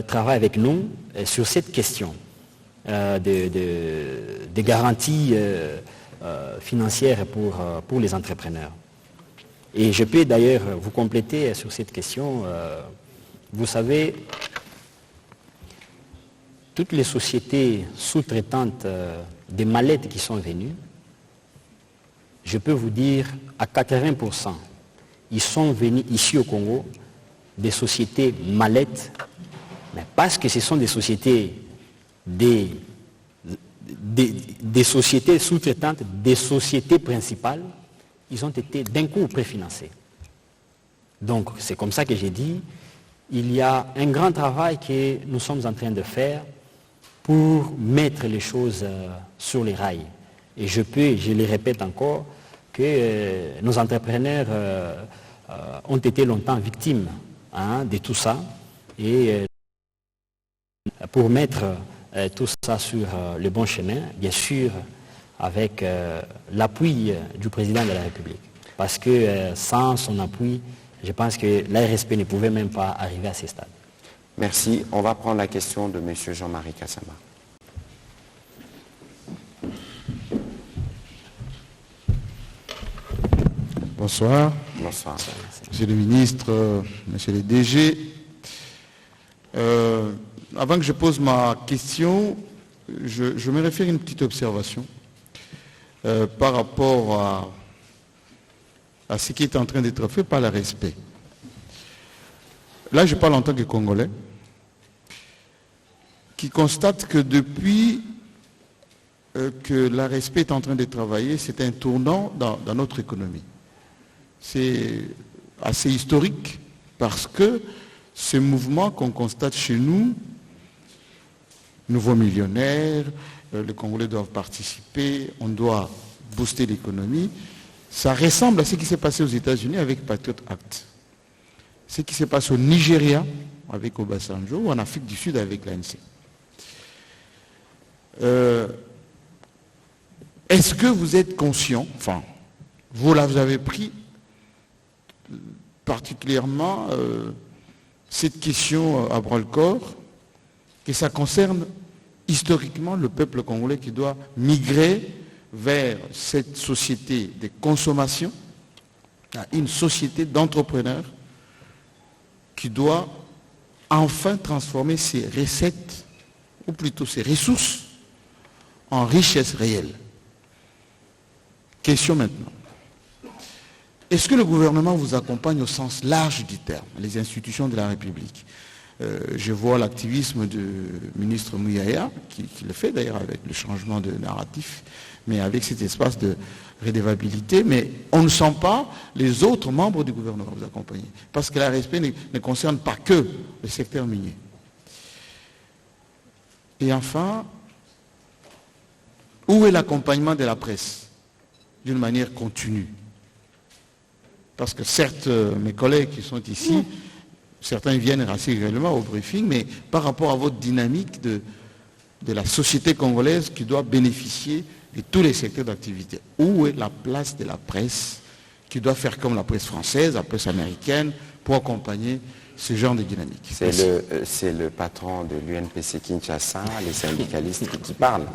travaillent avec nous sur cette question de garanties financières pour les entrepreneurs. Et je peux d'ailleurs vous compléter sur cette question. Vous savez, toutes les sociétés sous-traitantes des mallettes qui sont venues, je peux vous dire à 80%, ils sont venus ici au Congo des sociétés mallettes, mais parce que ce sont des sociétés, des sociétés sous-traitantes, des sociétés principales, ils ont été d'un coup préfinancés. Donc c'est comme ça que j'ai dit, il y a un grand travail que nous sommes en train de faire pour mettre les choses sur les rails. Et je le répète encore, que nos entrepreneurs ont été longtemps victimes de tout ça. Et pour mettre tout ça sur le bon chemin, bien sûr, avec l'appui du président de la République. Parce que sans son appui, je pense que l'ARSP ne pouvait même pas arriver à ce stade. Merci. On va prendre la question de M. Jean-Marie Kassamba. Bonsoir. Bonsoir. Monsieur le ministre, monsieur le DG. Avant que je pose ma question, je me réfère à une petite observation par rapport à ce qui est en train d'être fait par l'ARSP. Là, je parle en tant que Congolais, qui constate que depuis que l'ARSP est en train de travailler, c'est un tournant dans notre économie. C'est assez historique parce que ce mouvement qu'on constate chez nous, nouveaux millionnaires, les Congolais doivent participer, on doit booster l'économie, ça ressemble à ce qui s'est passé aux États-Unis avec Patriot Act. ce qui se passe au Nigeria avec Obasanjo ou en Afrique du Sud avec l'ANC. Est-ce que vous êtes conscient, enfin, vous avez pris particulièrement cette question à bras-le-corps, que ça concerne historiquement le peuple congolais qui doit migrer vers cette société de consommation à une société d'entrepreneurs qui doit enfin transformer ses recettes, ou plutôt ses ressources, en richesse réelle. Question maintenant. Est-ce que le gouvernement vous accompagne au sens large du terme, les institutions de la République? Je vois l'activisme du ministre Mouyaya, qui le fait d'ailleurs avec le changement de narratif, mais avec cet espace de redevabilité, mais on ne sent pas les autres membres du gouvernement vous accompagner, parce que la respect ne concerne pas que le secteur minier. Et enfin, où est l'accompagnement de la presse d'une manière continue? Parce que certes, mes collègues qui sont ici, certains viennent assez régulièrement au briefing, mais par rapport à votre dynamique de la société congolaise qui doit bénéficier de tous les secteurs d'activité, où est la place de la presse qui doit faire comme la presse française, la presse américaine, pour accompagner ce genre de dynamique? C'est le patron de l'UNPC Kinshasa, les syndicalistes qui parlent.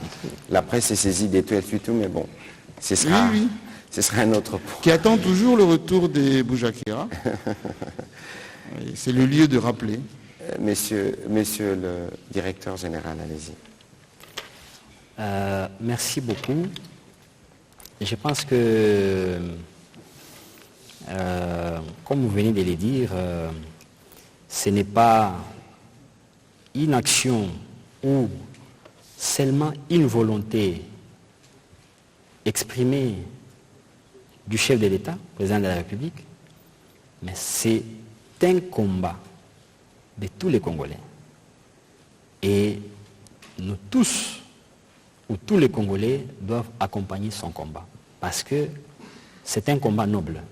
La presse est saisie des tout et tout, mais bon, ce sera un autre point. Qui attend toujours le retour des Boujakira. C'est le lieu de rappeler. Monsieur le directeur général, allez-y. Merci beaucoup. Je pense que, comme vous venez de le dire, ce n'est pas une action ou seulement une volonté exprimée du chef de l'État, président de la République, mais c'est un combat de tous les Congolais. Et nous tous, ou tous les Congolais, doivent accompagner son combat. Parce que c'est un combat noble.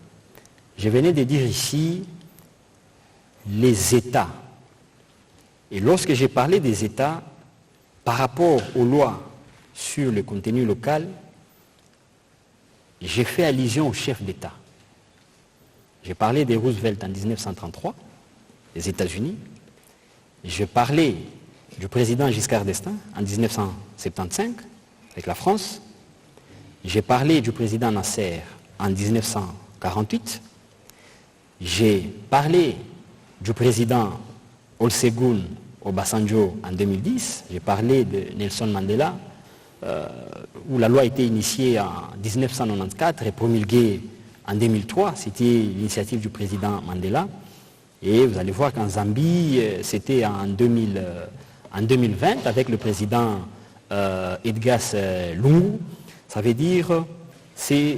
Je venais de dire ici les États. Et lorsque j'ai parlé des États, par rapport aux lois sur le contenu local, j'ai fait allusion au chef d'État. J'ai parlé de Roosevelt en 1933, des États-Unis. Je parlais du président Giscard d'Estaing en 1975, avec la France. J'ai parlé du président Nasser en 1948. J'ai parlé du président Olusegun Obasanjo en 2010. J'ai parlé de Nelson Mandela, où la loi a été initiée en 1994 et promulguée en 2003. C'était l'initiative du président Mandela. Et vous allez voir qu'en Zambie, c'était en 2020 avec le président Edgar Lungu. Ça veut dire, ils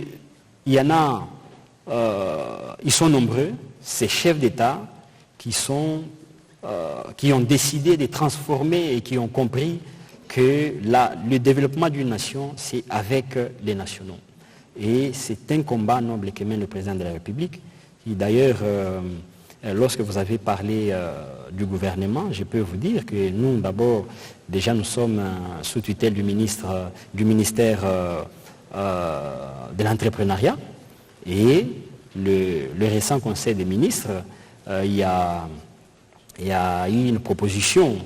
sont nombreux, ces chefs d'État qui ont décidé de transformer et qui ont compris que le développement d'une nation, c'est avec les nationaux. Et c'est un combat noble que mène le président de la République. Et d'ailleurs, lorsque vous avez parlé du gouvernement, je peux vous dire que nous, d'abord, déjà nous sommes sous tutelle du ministère de l'entrepreneuriat. Et le récent conseil des ministres, il y a eu une proposition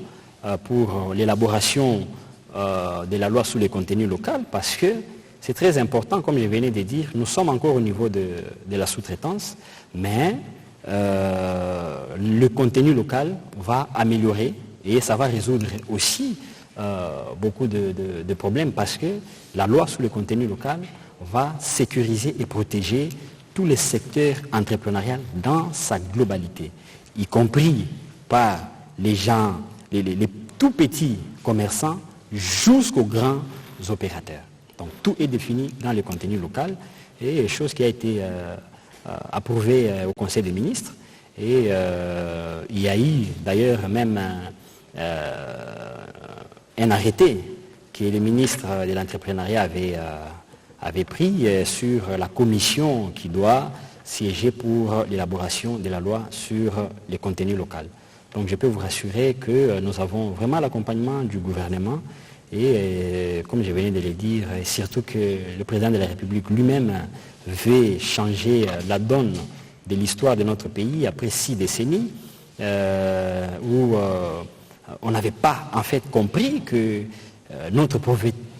pour l'élaboration de la loi sur les contenus locaux, parce que c'est très important, comme je venais de dire, nous sommes encore au niveau de la sous-traitance, mais le contenu local va améliorer et ça va résoudre aussi beaucoup de problèmes, parce que la loi sur le contenu local va sécuriser et protéger tous les secteurs entrepreneuriaux dans sa globalité, y compris par les gens, les tout petits commerçants jusqu'aux grands opérateurs. Donc tout est défini dans le contenu local, et chose qui a été approuvée au Conseil des ministres. Et il y a eu d'ailleurs même un arrêté que le ministre de l'entrepreneuriat avait pris sur la commission qui doit siégé pour l'élaboration de la loi sur les contenus locaux. Donc je peux vous rassurer que nous avons vraiment l'accompagnement du gouvernement et comme je venais de le dire, surtout que le président de la République lui-même veut changer la donne de l'histoire de notre pays après 6 décennies où on n'avait pas en fait compris que notre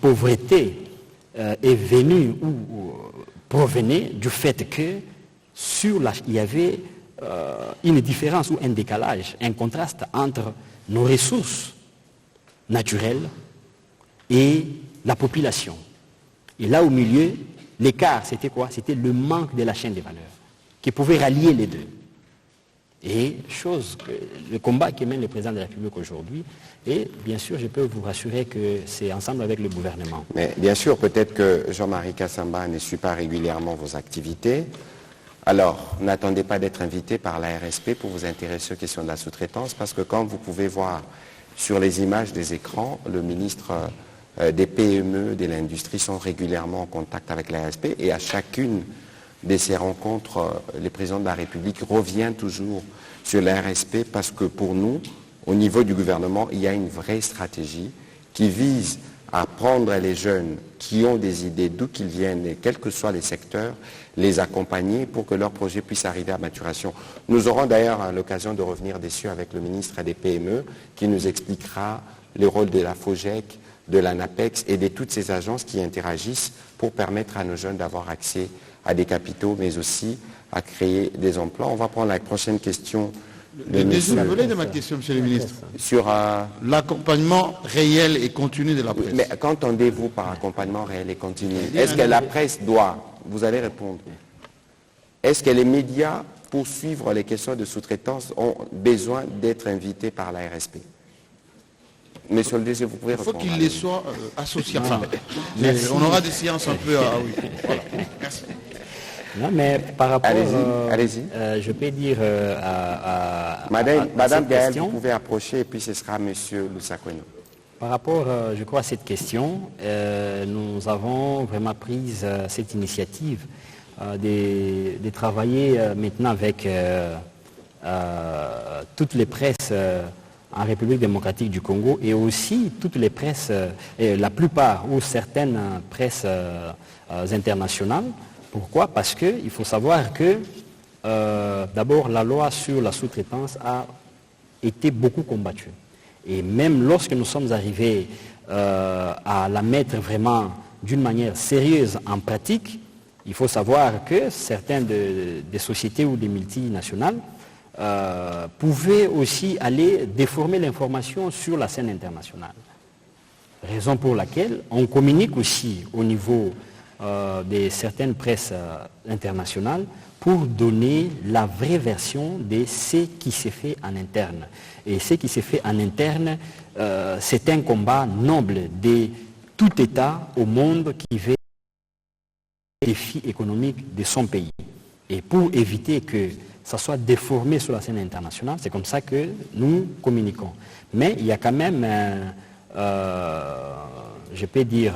pauvreté est venue ou provenait du fait que il y avait une différence ou un décalage, un contraste entre nos ressources naturelles et la population. Et là au milieu, l'écart, c'était quoi? C'était le manque de la chaîne des valeurs qui pouvait rallier les deux. Et le combat que mène le président de la République aujourd'hui, et bien sûr, je peux vous rassurer que c'est ensemble avec le gouvernement. Mais bien sûr, peut-être que Jean-Marie Kassamba ne suit pas régulièrement vos activités. Alors, n'attendez pas d'être invité par la RSP pour vous intéresser aux questions de la sous-traitance, parce que comme vous pouvez voir sur les images des écrans, le ministre des PME, de l'industrie sont régulièrement en contact avec la RSP et à chacune de ces rencontres, le président de la République revient toujours sur la RSP parce que pour nous, au niveau du gouvernement, il y a une vraie stratégie qui vise à prendre les jeunes qui ont des idées d'où qu'ils viennent et quels que soient les secteurs, les accompagner pour que leur projet puisse arriver à maturation. Nous aurons d'ailleurs l'occasion de revenir dessus avec le ministre des PME qui nous expliquera le rôle de la FOGEC, de la NAPEX et de toutes ces agences qui interagissent pour permettre à nos jeunes d'avoir accès à des capitaux, mais aussi à créer des emplois. On va prendre la prochaine question. Le deuxième volet de ma question, Monsieur le ministre. Sur l'accompagnement réel et continu de la presse. Mais qu'entendez-vous par accompagnement réel et continu? Est-ce que la presse doit, vous allez répondre, est-ce que les médias, pour suivre les questions de sous-traitance, ont besoin d'être invités par la RSP? Monsieur le DG, vous pouvez répondre. Il faut qu'ils les soient associés. On aura des séances un peu... oui. Voilà. Merci. Non, mais par rapport... Allez-y. Je peux dire à Madame Gaëlle, question, vous pouvez approcher et puis ce sera Monsieur Lusakweno. Par rapport, je crois, à cette question, nous avons vraiment pris cette initiative de travailler maintenant avec toutes les presses en République démocratique du Congo et aussi toutes les presses, la plupart ou certaines presses internationales. Pourquoi? Parce qu'il faut savoir que d'abord la loi sur la sous-traitance a été beaucoup combattue. Et même lorsque nous sommes arrivés à la mettre vraiment d'une manière sérieuse en pratique, il faut savoir que certaines des sociétés ou des multinationales pouvaient aussi aller déformer l'information sur la scène internationale. Raison pour laquelle on communique aussi au niveau de certaines presses internationales pour donner la vraie version de ce qui s'est fait en interne. Et ce qui s'est fait en interne, c'est un combat noble de tout État au monde qui veut les défis économiques de son pays. Et pour éviter que ça soit déformé sur la scène internationale, c'est comme ça que nous communiquons. Mais il y a quand même, je peux dire,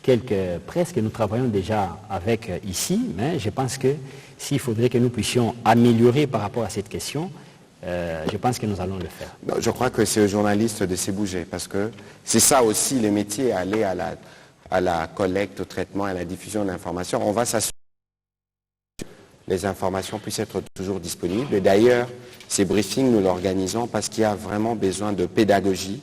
quelques presses que nous travaillons déjà avec ici, mais je pense que s'il faudrait que nous puissions améliorer par rapport à cette question, je pense que nous allons le faire. Non, je crois que c'est aux journalistes de se bouger, parce que c'est ça aussi le métier, aller à la collecte, au traitement, à la diffusion d'informations. On va s'assurer que les informations puissent être toujours disponibles. Et d'ailleurs, ces briefings, nous l'organisons parce qu'il y a vraiment besoin de pédagogie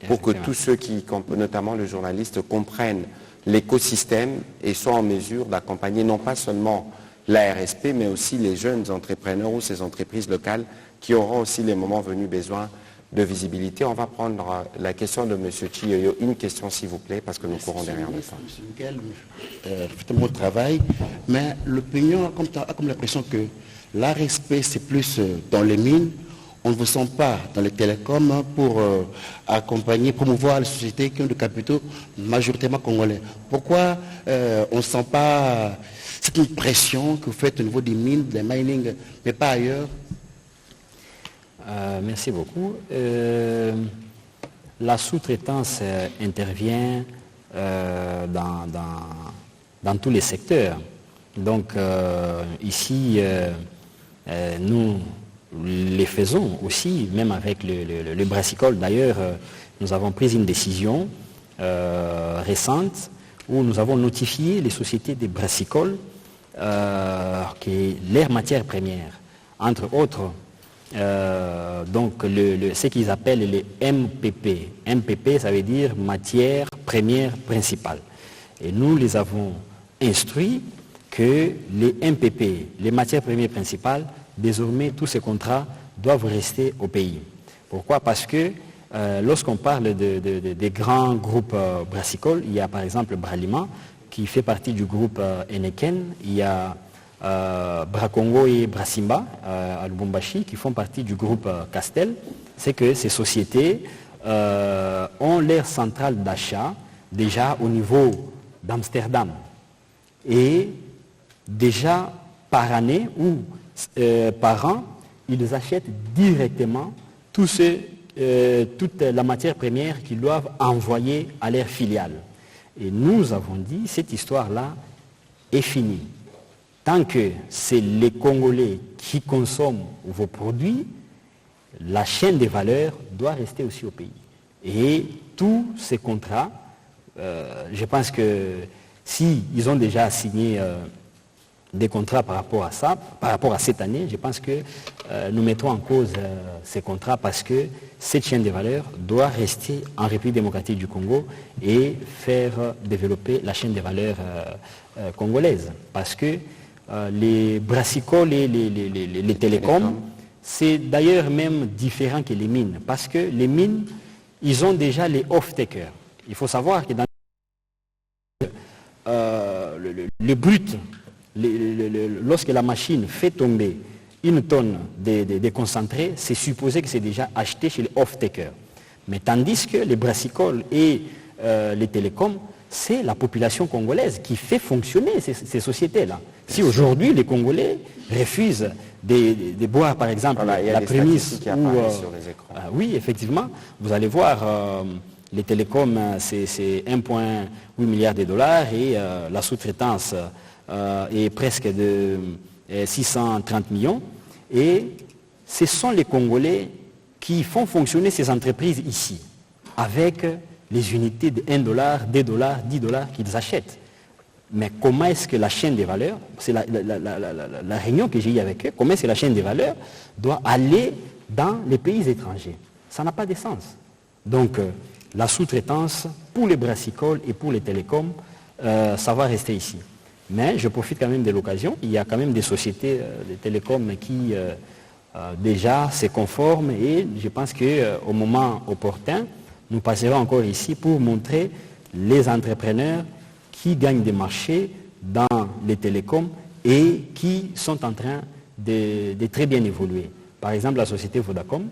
pour que tous ceux qui, notamment les journalistes, comprennent l'écosystème et soient en mesure d'accompagner non pas seulement la RSP, mais aussi les jeunes entrepreneurs ou ces entreprises locales qui auront aussi, les moments venus, besoin de visibilité. On va prendre la question de M. Chiyoyo. Une question, s'il vous plaît, parce que nous courons derrière le temps. M. Michael, faites un bon travail, mais l'opinion a comme l'impression que la RSP, c'est plus dans les mines. On ne vous sent pas dans les télécoms pour accompagner, promouvoir les sociétés qui ont des capitaux majoritairement congolais. Pourquoi on ne sent pas cette pression que vous faites au niveau des mines, des mining, mais pas ailleurs? Merci beaucoup. La sous-traitance intervient dans tous les secteurs. Donc ici, nous les faisons aussi, même avec le brassicole. D'ailleurs, nous avons pris une décision récente où nous avons notifié les sociétés des brassicoles que leurs matières premières, entre autres, donc ce qu'ils appellent les MPP. MPP, ça veut dire matière première principale. Et nous les avons instruits que les MPP, les matières premières principales, désormais tous ces contrats doivent rester au pays. Pourquoi? Parce que lorsqu'on parle des grands groupes brassicoles, il y a par exemple Bralima qui fait partie du groupe Eneken, il y a Bracongo et Brassimba à Lubumbashi qui font partie du groupe Castel. C'est que ces sociétés ont leur centrale d'achat déjà au niveau d'Amsterdam. Et déjà par année ou par an, ils achètent directement toute la matière première qu'ils doivent envoyer à leurs filiales. Et nous avons dit, cette histoire-là est finie. Tant que c'est les Congolais qui consomment vos produits, la chaîne des valeurs doit rester aussi au pays. Et tous ces contrats, je pense que si ils ont déjà signé des contrats par rapport à ça, par rapport à cette année, je pense que nous mettons en cause ces contrats parce que cette chaîne de valeur doit rester en République démocratique du Congo et faire développer la chaîne de valeurs congolaise. Parce que les brassicoles et les télécoms, c'est d'ailleurs même différent que les mines. Parce que les mines, ils ont déjà les off-takers. Il faut savoir que dans le brut, lorsque la machine fait tomber une tonne de concentré, c'est supposé que c'est déjà acheté chez les off-takers. Mais tandis que les brassicoles et les télécoms, c'est la population congolaise qui fait fonctionner ces sociétés-là. Si aujourd'hui les Congolais refusent de boire par exemple la prémisse qui apparaissent sur les écrans. Oui, effectivement, vous allez voir les télécoms, c'est 1,8 milliard de dollars et la sous-traitance est presque de 630 millions. Et ce sont les Congolais qui font fonctionner ces entreprises ici, avec les unités de 1 dollar, 2 dollars, 10 dollars qu'ils achètent. Mais comment est-ce que la chaîne des valeurs, c'est la réunion que j'ai eue avec eux, comment est-ce que la chaîne des valeurs doit aller dans les pays étrangers? Ça n'a pas de sens. Donc, la sous-traitance pour les brassicoles et pour les télécoms, ça va rester ici. Mais je profite quand même de l'occasion, il y a quand même des sociétés de télécoms qui déjà se conforment et je pense qu'au moment opportun, nous passerons encore ici pour montrer les entrepreneurs qui gagnent des marchés dans les télécoms et qui sont en train de très bien évoluer. Par exemple, la société Vodacom,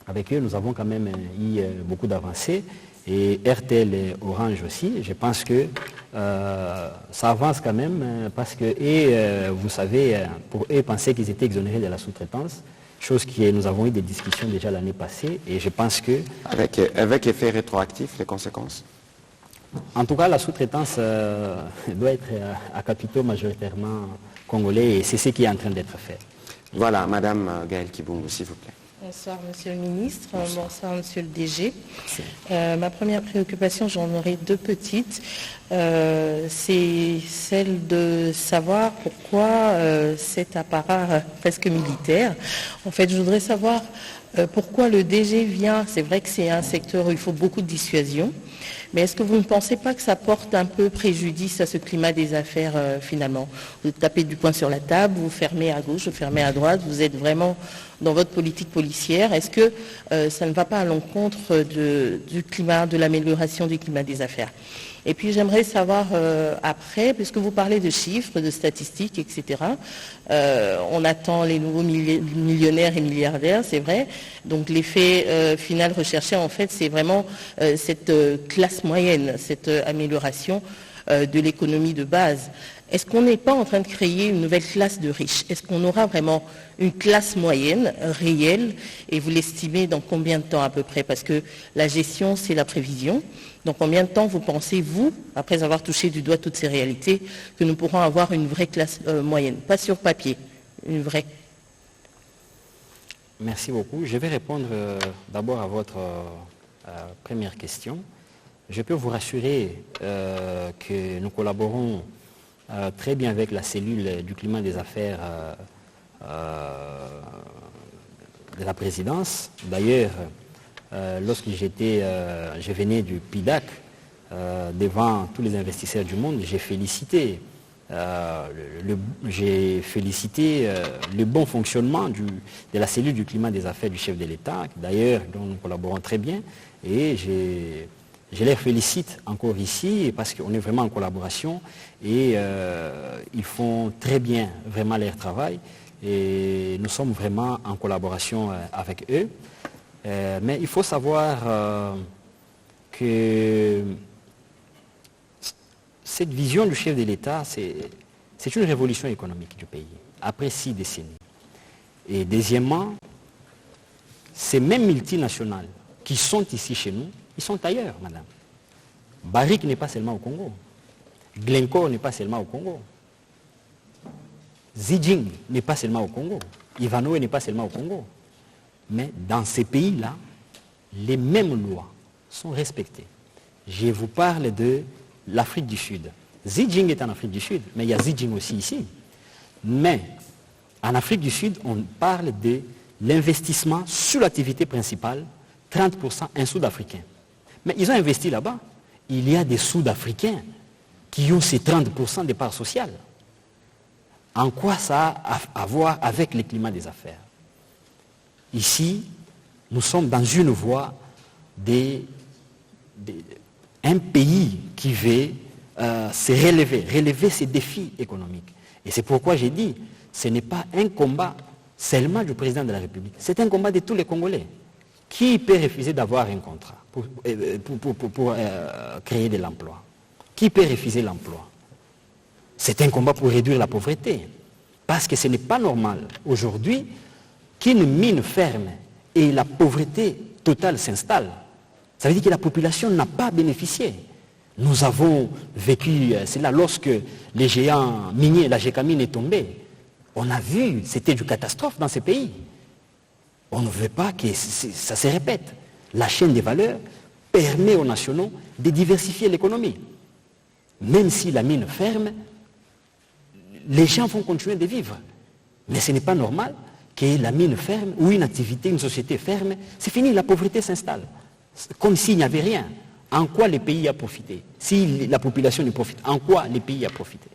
avec eux, nous avons quand même eu beaucoup d'avancées. Et RTL et Orange aussi. Je pense que ça avance quand même parce que, vous savez, pour eux, pensaient qu'ils étaient exonérés de la sous-traitance, chose que nous avons eu des discussions déjà l'année passée. Et je pense que... Avec effet rétroactif, les conséquences? En tout cas, la sous-traitance doit être à capitaux majoritairement congolais et c'est ce qui est en train d'être fait. Voilà, Madame Gaëlle Kibungu, s'il vous plaît. Bonsoir Monsieur le Ministre, bonsoir Monsieur le DG. Ma première préoccupation, j'en aurai deux petites. C'est celle de savoir pourquoi cet apparat presque militaire. En fait, je voudrais savoir pourquoi le DG vient. C'est vrai que c'est un secteur où il faut beaucoup de dissuasion. Mais est-ce que vous ne pensez pas que ça porte un peu préjudice à ce climat des affaires finalement? Vous tapez du poing sur la table, vous fermez à gauche, vous fermez à droite, vous êtes vraiment dans votre politique policière. Est-ce que ça ne va pas à l'encontre du climat, de l'amélioration du climat des affaires? Et puis j'aimerais savoir après, puisque vous parlez de chiffres, de statistiques, etc. On attend les nouveaux millionnaires et milliardaires, c'est vrai. Donc l'effet final recherché, en fait, c'est vraiment cette classe moyenne, cette amélioration. de l'économie de base. Est-ce qu'on n'est pas en train de créer une nouvelle classe de riches? Est-ce qu'on aura vraiment une classe moyenne réelle? Et vous l'estimez dans combien de temps à peu près? Parce que la gestion, c'est la prévision. Dans combien de temps vous pensez, vous, après avoir touché du doigt toutes ces réalités, que nous pourrons avoir une vraie classe moyenne? Pas sur papier, une vraie. Merci beaucoup. Je vais répondre d'abord à votre première question. Je peux vous rassurer que nous collaborons très bien avec la cellule du climat des affaires de la présidence. D'ailleurs, lorsque je venais du PIDAC, devant tous les investisseurs du monde, j'ai félicité le bon fonctionnement de la cellule du climat des affaires du chef de l'État, d'ailleurs, dont nous collaborons très bien, et je les félicite encore ici parce qu'on est vraiment en collaboration et ils font très bien vraiment leur travail et nous sommes vraiment en collaboration avec eux. Mais il faut savoir que cette vision du chef de l'État, c'est une révolution économique du pays, après 6 décennies. Et deuxièmement, ces mêmes multinationales qui sont ici chez nous, ils sont ailleurs, madame. Barrick n'est pas seulement au Congo. Glencore n'est pas seulement au Congo. Zijin n'est pas seulement au Congo. Ivanhoe n'est pas seulement au Congo. Mais dans ces pays-là, les mêmes lois sont respectées. Je vous parle de l'Afrique du Sud. Zijin est en Afrique du Sud, mais il y a Zijin aussi ici. Mais en Afrique du Sud, on parle de l'investissement sur l'activité principale, 30% un Sud-Africain. Mais ils ont investi là-bas. Il y a des Sud-Africains qui ont ces 30% de parts sociales. En quoi ça a à voir avec le climat des affaires? Ici, nous sommes dans une voie d'un pays qui veut se relever ses défis économiques. Et c'est pourquoi j'ai dit, ce n'est pas un combat seulement du président de la République, c'est un combat de tous les Congolais. Qui peut refuser d'avoir un contrat pour créer de l'emploi? Qui peut refuser l'emploi? C'est un combat pour réduire la pauvreté. Parce que ce n'est pas normal aujourd'hui qu'une mine ferme et la pauvreté totale s'installe. Ça veut dire que la population n'a pas bénéficié. Nous avons vécu cela lorsque les géants miniers, la Gécamine est tombée. On a vu, c'était une catastrophe dans ces pays. On ne veut pas que ça se répète. La chaîne des valeurs permet aux nationaux de diversifier l'économie. Même si la mine ferme, les gens vont continuer de vivre. Mais ce n'est pas normal que la mine ferme ou une activité, une société ferme, c'est fini, la pauvreté s'installe. Comme s'il n'y avait rien. En quoi le pays a profité? Si la population ne profite, en quoi le pays a profité?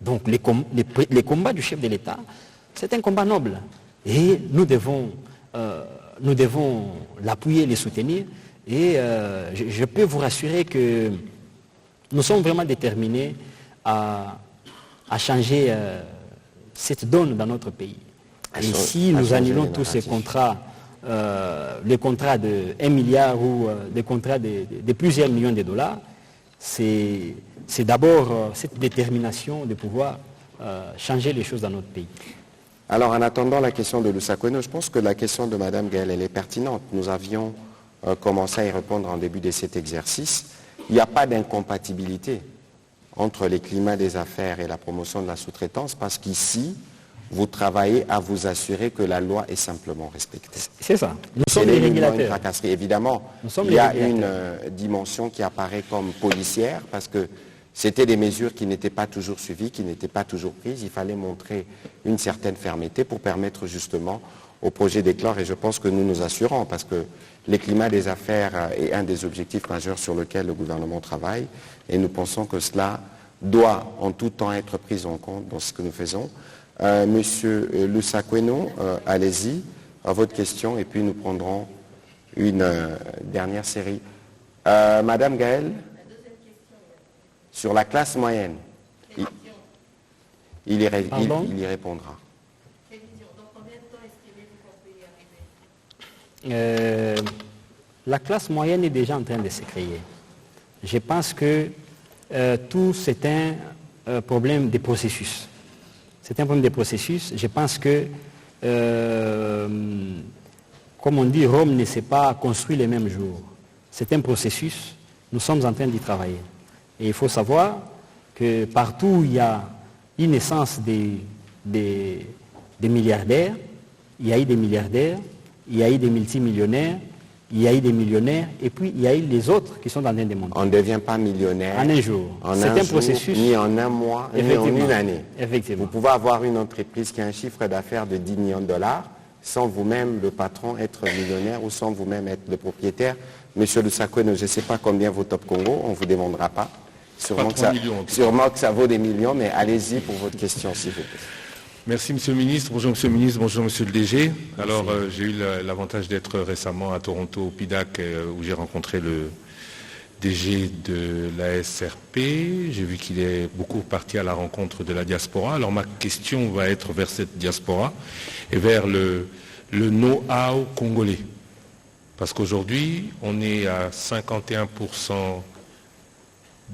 Donc les combats du chef de l'État, c'est un combat noble. Et nous devons l'appuyer, les soutenir. Et je peux vous rassurer que nous sommes vraiment déterminés à changer cette donne dans notre pays. Et si nous annulons tous ces contrats, les contrats de 1 milliard ou des contrats de plusieurs millions de dollars, c'est d'abord cette détermination de pouvoir changer les choses dans notre pays. Alors, en attendant la question de Lusakweno, je pense que la question de Mme Gaëlle, elle est pertinente. Nous avions commencé à y répondre en début de cet exercice. Il n'y a pas d'incompatibilité entre les climats des affaires et la promotion de la sous-traitance parce qu'ici, vous travaillez à vous assurer que la loi est simplement respectée. C'est ça. Nous sommes les régulateurs. Évidemment, il y a une dimension qui apparaît comme policière parce que c'était des mesures qui n'étaient pas toujours suivies, qui n'étaient pas toujours prises. Il fallait montrer une certaine fermeté pour permettre justement au projet d'éclore. Et je pense que nous nous assurons, parce que le climat des affaires est un des objectifs majeurs sur lesquels le gouvernement travaille. Et nous pensons que cela doit en tout temps être pris en compte dans ce que nous faisons. Monsieur Lusakweno, allez-y, à votre question, et puis nous prendrons une dernière série. Madame Gaëlle, sur la classe moyenne, il y répondra. La classe moyenne est déjà en train de se créer. Je pense que tout c'est un problème des processus. C'est un problème des processus. Je pense que, comme on dit, Rome ne s'est pas construit les mêmes jours. C'est un processus. Nous sommes en train d'y travailler. Et il faut savoir que partout où il y a une naissance des milliardaires, il y a eu des milliardaires, il y a eu des multimillionnaires, il y a eu des millionnaires, et puis il y a eu les autres qui sont en train de monter. On ne devient pas millionnaire en un jour. C'est un processus. Ni en un mois, ni en une année. Effectivement. Vous pouvez avoir une entreprise qui a un chiffre d'affaires de 10 millions de dollars, sans vous-même, le patron, être millionnaire ou sans vous-même être le propriétaire. Monsieur Lusakwe, je ne sais pas combien vaut Top Congo, on ne vous demandera pas. Sûrement que ça vaut des millions, mais allez-y pour votre question, s'il vous plaît. Merci Monsieur le Ministre. Bonjour Monsieur le Ministre, bonjour Monsieur le DG. Alors j'ai eu l'avantage d'être récemment à Toronto au PIDAC où j'ai rencontré le DG de la SRP. J'ai vu qu'il est beaucoup parti à la rencontre de la diaspora. Alors ma question va être vers cette diaspora et vers le know-how congolais. Parce qu'aujourd'hui, on est à 51%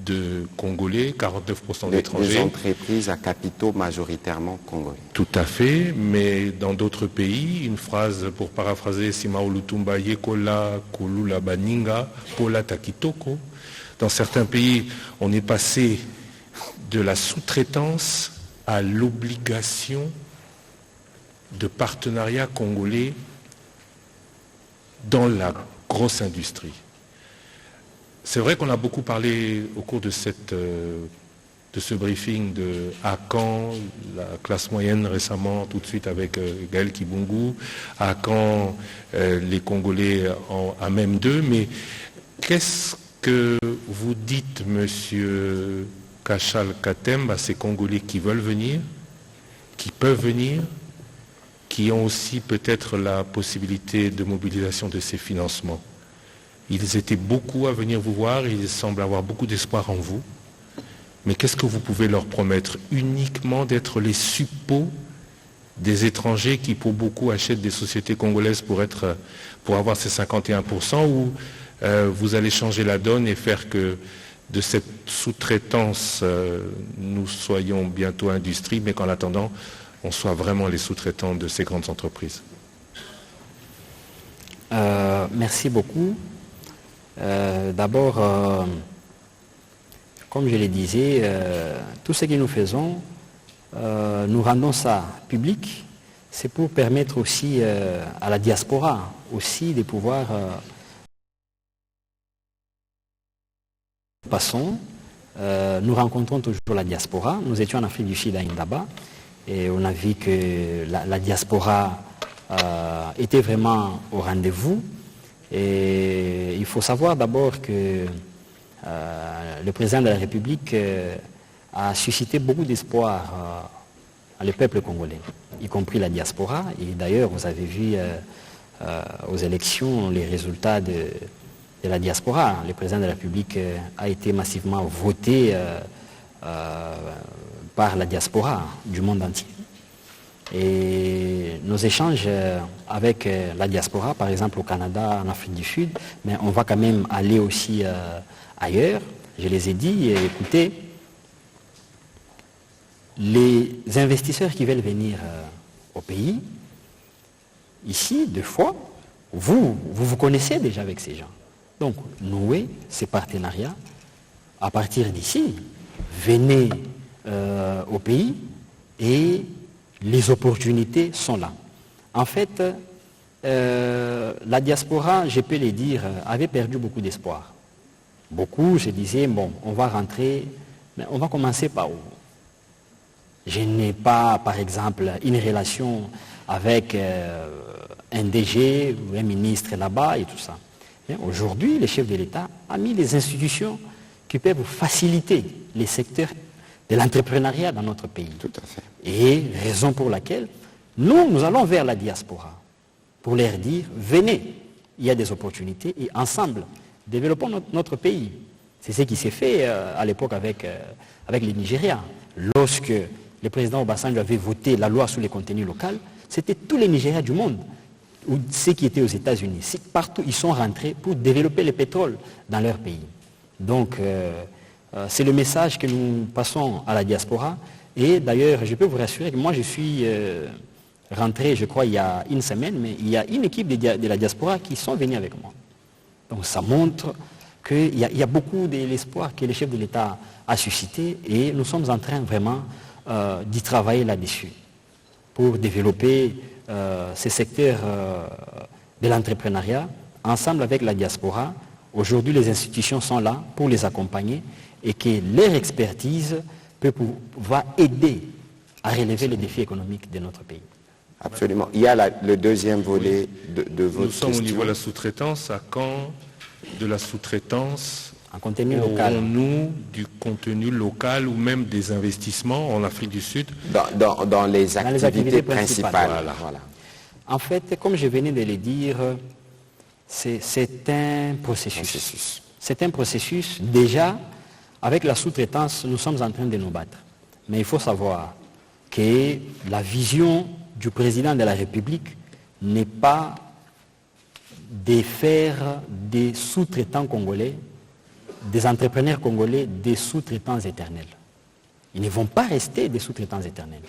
de Congolais, 49% d'étrangers. Des entreprises à capitaux majoritairement congolais. Tout à fait, mais dans d'autres pays, une phrase pour paraphraser Simao Lutumba, Yekola, Kolula Baninga, Pola Takitoko. Dans certains pays, on est passé de la sous-traitance à l'obligation de partenariat congolais dans la grosse industrie. C'est vrai qu'on a beaucoup parlé au cours de ce briefing de à quand la classe moyenne récemment, tout de suite avec Gaël Kibungu, à quand les Congolais à même d'eux, mais qu'est-ce que vous dites, Monsieur Kachal Katem, à ces Congolais qui veulent venir, qui peuvent venir, qui ont aussi peut-être la possibilité de mobilisation de ces financements? Ils étaient beaucoup à venir vous voir, ils semblent avoir beaucoup d'espoir en vous. Mais qu'est-ce que vous pouvez leur promettre? Uniquement d'être les suppôts des étrangers qui, pour beaucoup, achètent des sociétés congolaises pour avoir ces 51%, ou vous allez changer la donne et faire que de cette sous-traitance, nous soyons bientôt industrie, mais qu'en attendant, on soit vraiment les sous-traitants de ces grandes entreprises? Merci beaucoup. D'abord, comme je le disais, tout ce que nous faisons, nous rendons ça public, c'est pour permettre aussi à la diaspora aussi de pouvoir... Passons, nous rencontrons toujours la diaspora. Nous étions en Afrique du Sud à Indaba et on a vu que la diaspora était vraiment au rendez-vous. Et il faut savoir d'abord que le président de la République a suscité beaucoup d'espoir à le peuple congolais, y compris la diaspora. Et d'ailleurs, vous avez vu aux élections les résultats de la diaspora. Le président de la République a été massivement voté par la diaspora du monde entier. Et nos échanges avec la diaspora, par exemple au Canada, en Afrique du Sud, mais on va quand même aller aussi ailleurs. Je les ai dit, écoutez, les investisseurs qui veulent venir au pays, ici, deux fois, vous connaissez déjà avec ces gens. Donc, nouez ces partenariats. À partir d'ici, venez au pays et les opportunités sont là. En fait, la diaspora, je peux le dire, avait perdu beaucoup d'espoir. Beaucoup se disaient, bon, on va rentrer, mais on va commencer par où? Je n'ai pas, par exemple, une relation avec un DG ou un ministre là-bas et tout ça. Aujourd'hui, le chef de l'État a mis des institutions qui peuvent faciliter les secteurs de l'entrepreneuriat dans notre pays. Tout à fait. Et raison pour laquelle nous allons vers la diaspora pour leur dire, venez, il y a des opportunités et ensemble, développons notre pays. C'est ce qui s'est fait à l'époque avec le Nigeria. Lorsque le président Obasanjo avait voté la loi sur les contenus locaux, c'était tous les Nigériens du monde, ou ceux qui étaient aux États-Unis. Partout, ils sont rentrés pour développer le pétrole dans leur pays. Donc, c'est le message que nous passons à la diaspora. Et d'ailleurs, je peux vous rassurer que moi, je suis rentré, je crois, il y a une semaine, mais il y a une équipe de la diaspora qui sont venus avec moi. Donc ça montre qu'il y a beaucoup de l'espoir que le chef de l'État a suscité et nous sommes en train vraiment d'y travailler là-dessus pour développer ces secteurs de l'entrepreneuriat ensemble avec la diaspora. Aujourd'hui, les institutions sont là pour les accompagner et que leur expertise peut pouvoir aider à relever les défis économiques de notre pays. Absolument. Il y a le deuxième volet de votre question. Nous sommes au niveau de la sous-traitance. À quand de la sous-traitance en contenu local? Aurons-nous du contenu local ou même des investissements en Afrique du Sud dans les activités principales. Voilà. En fait, comme je venais de le dire, c'est un processus. C'est un processus. Déjà, avec la sous-traitance, nous sommes en train de nous battre. Mais il faut savoir que la vision du président de la République n'est pas de faire des sous-traitants congolais, des entrepreneurs congolais, des sous-traitants éternels. Ils ne vont pas rester des sous-traitants éternels.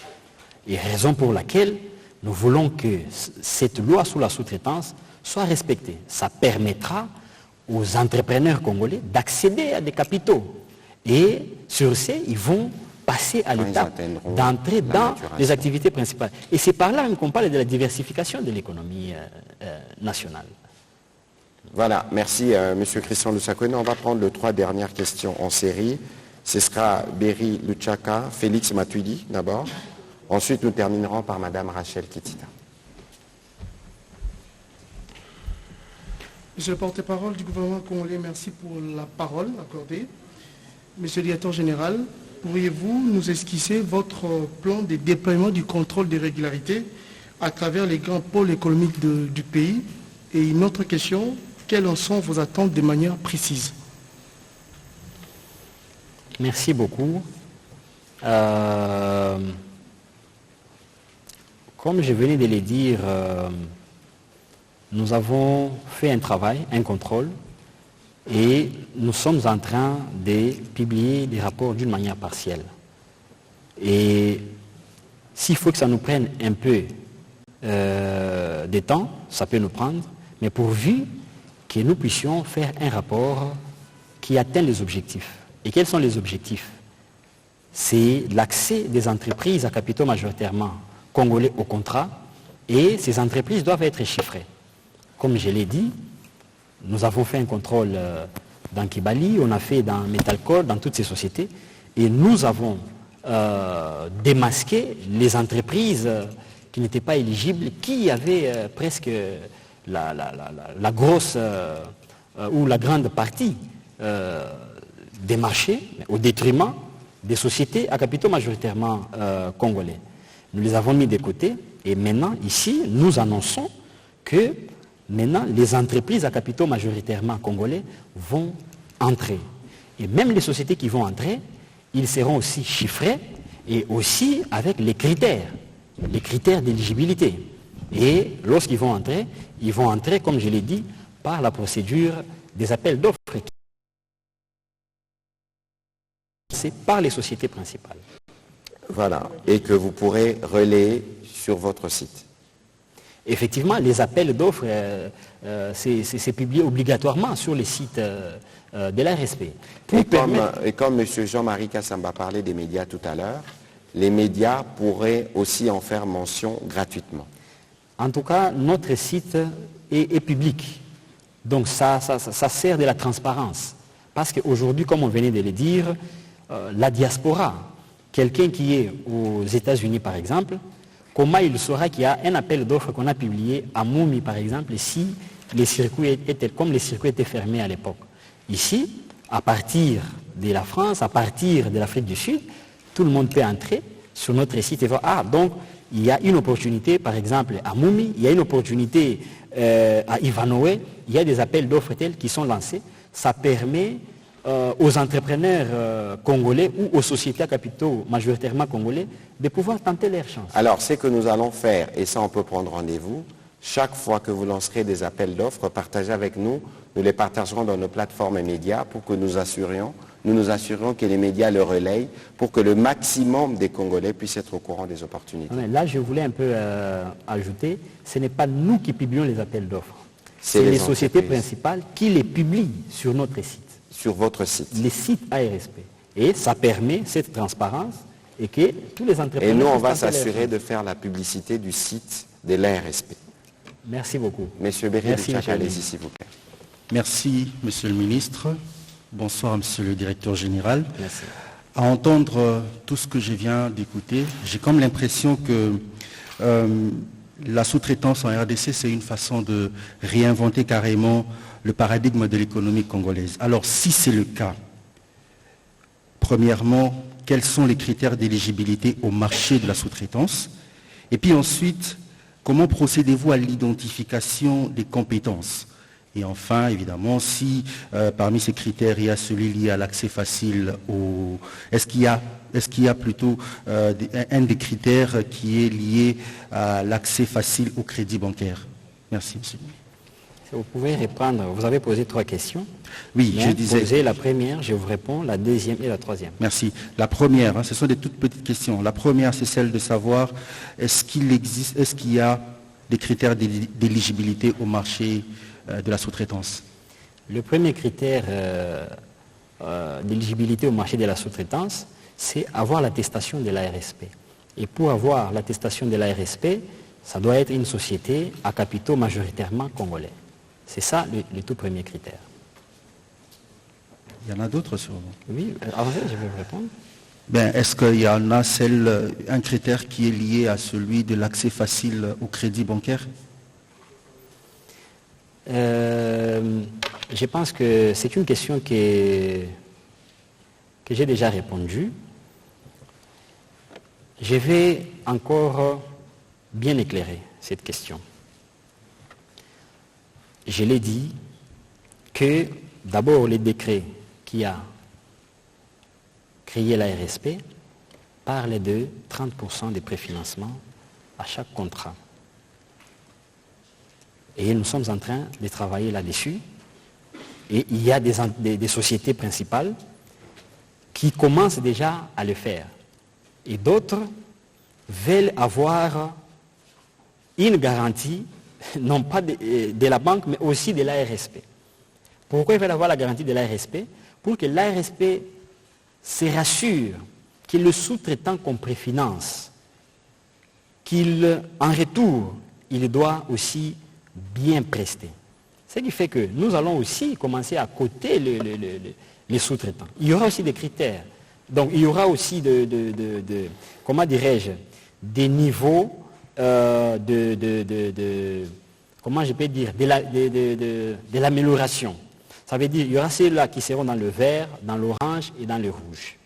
Et raison pour laquelle nous voulons que cette loi sur la sous-traitance soit respectée. Ça permettra aux entrepreneurs congolais d'accéder à des capitaux. Et sur ce, ils vont passer à l'étape d'entrer dans les activités principales. Et c'est par là qu'on parle de la diversification de l'économie nationale. Voilà, merci M. Christian Lusakouene. On va prendre les 3 dernières questions en série. Ce sera Berry Luchaka, Félix Matuidi d'abord. Ensuite, nous terminerons par Mme Rachel Kitita. Monsieur le porte-parole du gouvernement congolais, merci pour la parole accordée. Monsieur le directeur général, pourriez-vous nous esquisser votre plan de déploiement du contrôle des régularités à travers les grands pôles économiques du pays? Et une autre question, quelles en sont vos attentes de manière précise? Merci beaucoup. Comme je venais de le dire, nous avons fait un travail, un contrôle, et nous sommes en train de publier des rapports d'une manière partielle. Et s'il faut que ça nous prenne un peu de temps, ça peut nous prendre, mais pourvu que nous puissions faire un rapport qui atteint les objectifs. Et quels sont les objectifs? C'est l'accès des entreprises à capitaux majoritairement congolais au contrat, et ces entreprises doivent être chiffrées. Comme je l'ai dit, nous avons fait un contrôle dans Kibali, on a fait dans Metalcore, dans toutes ces sociétés, et nous avons démasqué les entreprises qui n'étaient pas éligibles, qui avaient presque la grosse ou la grande partie des marchés, au détriment des sociétés à capitaux majoritairement congolais. Nous les avons mis de côté, et maintenant, ici, nous annonçons que maintenant, les entreprises à capitaux majoritairement congolais vont entrer. Et même les sociétés qui vont entrer, ils seront aussi chiffrés et aussi avec les critères d'éligibilité. Et lorsqu'ils vont entrer, comme je l'ai dit, par la procédure des appels d'offres. C'est par les sociétés principales. Voilà, et que vous pourrez relayer sur votre site. Effectivement, les appels d'offres, c'est publié obligatoirement sur le site de l'ARSP. Et comme M. Jean-Marie Kassamba parlait des médias tout à l'heure, les médias pourraient aussi en faire mention gratuitement. En tout cas, notre site est public. Donc ça sert de la transparence. Parce qu'aujourd'hui, comme on venait de le dire, la diaspora, quelqu'un qui est aux États-Unis par exemple, comment il saura qu'il y a un appel d'offres qu'on a publié à Moumi, par exemple, si les circuits étaient comme les circuits étaient fermés à l'époque. Ici, à partir de la France, à partir de l'Afrique du Sud, tout le monde peut entrer sur notre site et voir, donc il y a une opportunité, par exemple, à Moumi, il y a une opportunité à Ivanoé, il y a des appels d'offres tels qui sont lancés. Ça permet aux entrepreneurs congolais ou aux sociétés à capitaux majoritairement congolais de pouvoir tenter leur chance. Alors, c'est que nous allons faire, et ça on peut prendre rendez-vous, chaque fois que vous lancerez des appels d'offres, partagez avec nous, nous les partagerons dans nos plateformes et médias pour que nous nous nous assurerons que les médias le relayent pour que le maximum des Congolais puissent être au courant des opportunités. Là, je voulais un peu ajouter, ce n'est pas nous qui publions les appels d'offres. C'est les sociétés principales qui les publient sur notre site. Sur votre site. Les sites ARSP. Et ça permet cette transparence et que tous les entrepreneurs... Et nous, on va s'assurer de faire la publicité du site de l'ARSP. Merci beaucoup. Monsieur Béry-Luchak, allez-y s'il vous plaît. Merci, Monsieur le Ministre. Bonsoir, Monsieur le Directeur Général. Merci. À entendre tout ce que je viens d'écouter, j'ai comme l'impression que la sous-traitance en RDC, c'est une façon de réinventer carrément le paradigme de l'économie congolaise. Alors, si c'est le cas, premièrement, quels sont les critères d'éligibilité au marché de la sous-traitance? Et puis ensuite, comment procédez-vous à l'identification des compétences? Et enfin, évidemment, si parmi ces critères, il y a celui lié à l'accès facile au... Est-ce qu'il y a plutôt un des critères qui est lié à l'accès facile au crédit bancaire? Merci, monsieur. Si vous pouvez répondre, vous avez posé 3 questions. Oui, je disais... Posez la première, je vous réponds, la deuxième et la troisième. Merci. La première, ce sont des toutes petites questions. La première, c'est celle de savoir est-ce qu'il y a des critères d'éligibilité au marché de la sous-traitance? Le premier critère d'éligibilité au marché de la sous-traitance, c'est avoir l'attestation de l'ARSP. Et pour avoir l'attestation de l'ARSP, ça doit être une société à capitaux majoritairement congolais. C'est ça le tout premier critère. Il y en a d'autres sûrement. Oui, avancez, je vais vous répondre. Est-ce qu'il y en a un critère qui est lié à celui de l'accès facile au crédit bancaire? Je pense que c'est une question que j'ai déjà répondu. Je vais encore bien éclairer cette question. Je l'ai dit que d'abord les décrets qui a créé la RSP parlaient de 30% de préfinancement à chaque contrat. Et nous sommes en train de travailler là-dessus. Et il y a des sociétés principales qui commencent déjà à le faire. Et d'autres veulent avoir une garantie, non pas de la banque, mais aussi de l'ARSP. Pourquoi ils veulent avoir la garantie de l'ARSP? Pour que l'ARSP se rassure que le sous-traitant qu'on préfinance, en retour, il doit aussi bien prester. Ce qui fait que nous allons aussi commencer à coter les sous-traitants. Il y aura aussi des critères. Donc il y aura aussi comment dirais-je, des niveaux comment je peux dire, de l'amélioration. Ça veut dire qu'il y aura ceux-là qui seront dans le vert, dans l'orange et dans le rouge.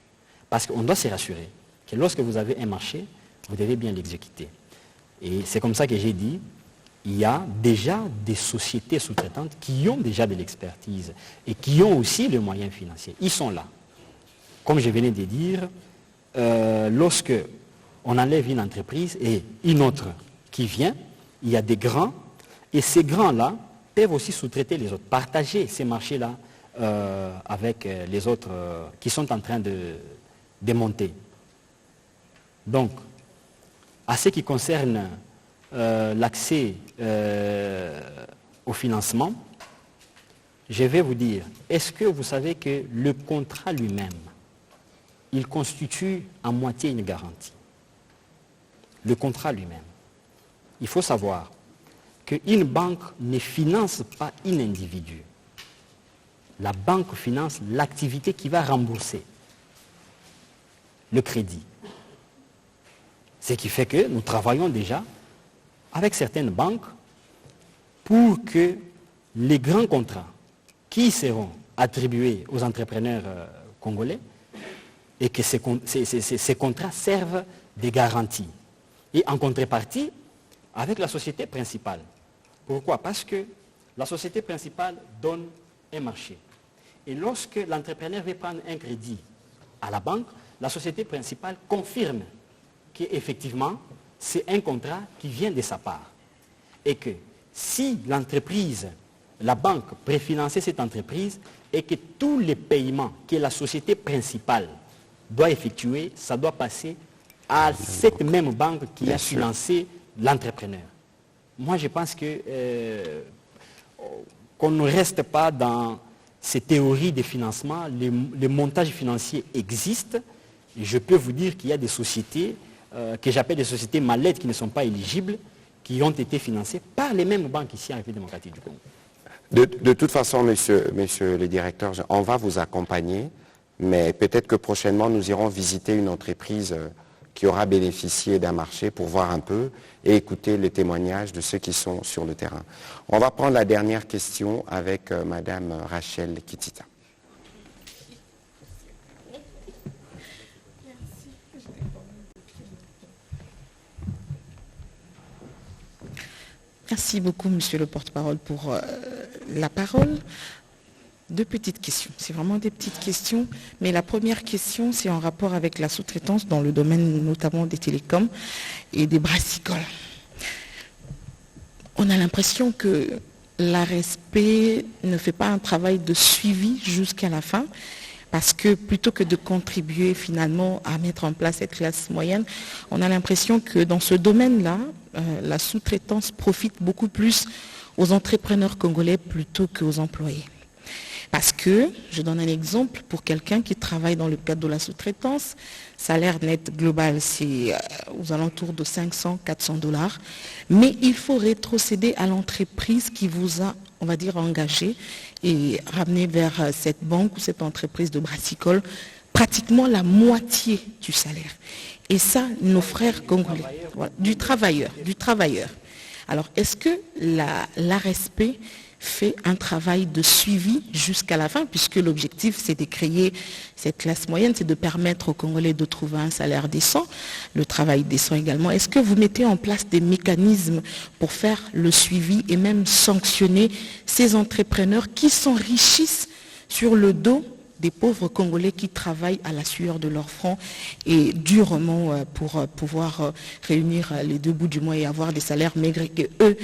Parce qu'on doit se rassurer que lorsque vous avez un marché, vous devez bien l'exécuter. Et c'est comme ça que j'ai dit, il y a déjà des sociétés sous-traitantes qui ont déjà de l'expertise et qui ont aussi les moyens financiers. Ils sont là. Comme je venais de dire, lorsque on enlève une entreprise et une autre qui vient, il y a des grands, et ces grands-là peuvent aussi sous-traiter les autres, partager ces marchés-là avec les autres qui sont en train de monter. Donc, à ce qui concerne l'accès au financement, je vais vous dire, est-ce que vous savez que le contrat lui-même, il constitue en moitié une garantie? Le contrat lui-même. Il faut savoir qu'une banque ne finance pas un individu. La banque finance l'activité qui va rembourser le crédit. Ce qui fait que nous travaillons déjà avec certaines banques pour que les grands contrats qui seront attribués aux entrepreneurs congolais et que ces contrats servent de garantie. Et en contrepartie, avec la société principale. Pourquoi? Parce que la société principale donne un marché. Et lorsque l'entrepreneur veut prendre un crédit à la banque, la société principale confirme qu'effectivement, c'est un contrat qui vient de sa part. Et que si l'entreprise la banque préfinançait cette entreprise et que tous les paiements que la société principale doit effectuer, ça doit passer à cette même banque qui a financé l'entrepreneur. Moi, je pense qu'on ne reste pas dans ces théories de financement. Les montages financiers existent. Et je peux vous dire qu'il y a des sociétés que j'appelle des sociétés mallettes qui ne sont pas éligibles, qui ont été financées par les mêmes banques ici en République démocratique du Congo. De toute façon, monsieur le directeur, on va vous accompagner, mais peut-être que prochainement, nous irons visiter une entreprise qui aura bénéficié d'un marché pour voir un peu et écouter les témoignages de ceux qui sont sur le terrain. On va prendre la dernière question avec Madame Rachel Kitita. Merci beaucoup, monsieur le porte-parole, pour la parole. Deux petites questions. C'est vraiment des petites questions. Mais la première question, c'est en rapport avec la sous-traitance dans le domaine notamment des télécoms et des brassicoles. On a l'impression que l'ARSP ne fait pas un travail de suivi jusqu'à la fin, parce que plutôt que de contribuer finalement à mettre en place cette classe moyenne, on a l'impression que dans ce domaine-là, la sous-traitance profite beaucoup plus aux entrepreneurs congolais plutôt qu'aux employés. Parce que, je donne un exemple, pour quelqu'un qui travaille dans le cadre de la sous-traitance, salaire net global, c'est aux alentours de 500, 400 $, mais il faut rétrocéder à l'entreprise qui vous a, on va dire, engagé et ramener vers cette banque ou cette entreprise de brassicole pratiquement la moitié du salaire. Et ça, nos frères congolais, voilà, du travailleur. Alors, est-ce que l'ARSP fait un travail de suivi jusqu'à la fin, puisque l'objectif, c'est de créer cette classe moyenne, c'est de permettre aux Congolais de trouver un salaire décent, le travail décent également. Est-ce que vous mettez en place des mécanismes pour faire le suivi et même sanctionner ces entrepreneurs qui s'enrichissent sur le dos des pauvres Congolais qui travaillent à la sueur de leur front et durement pour pouvoir réunir les deux bouts du mois et avoir des salaires maigres que eux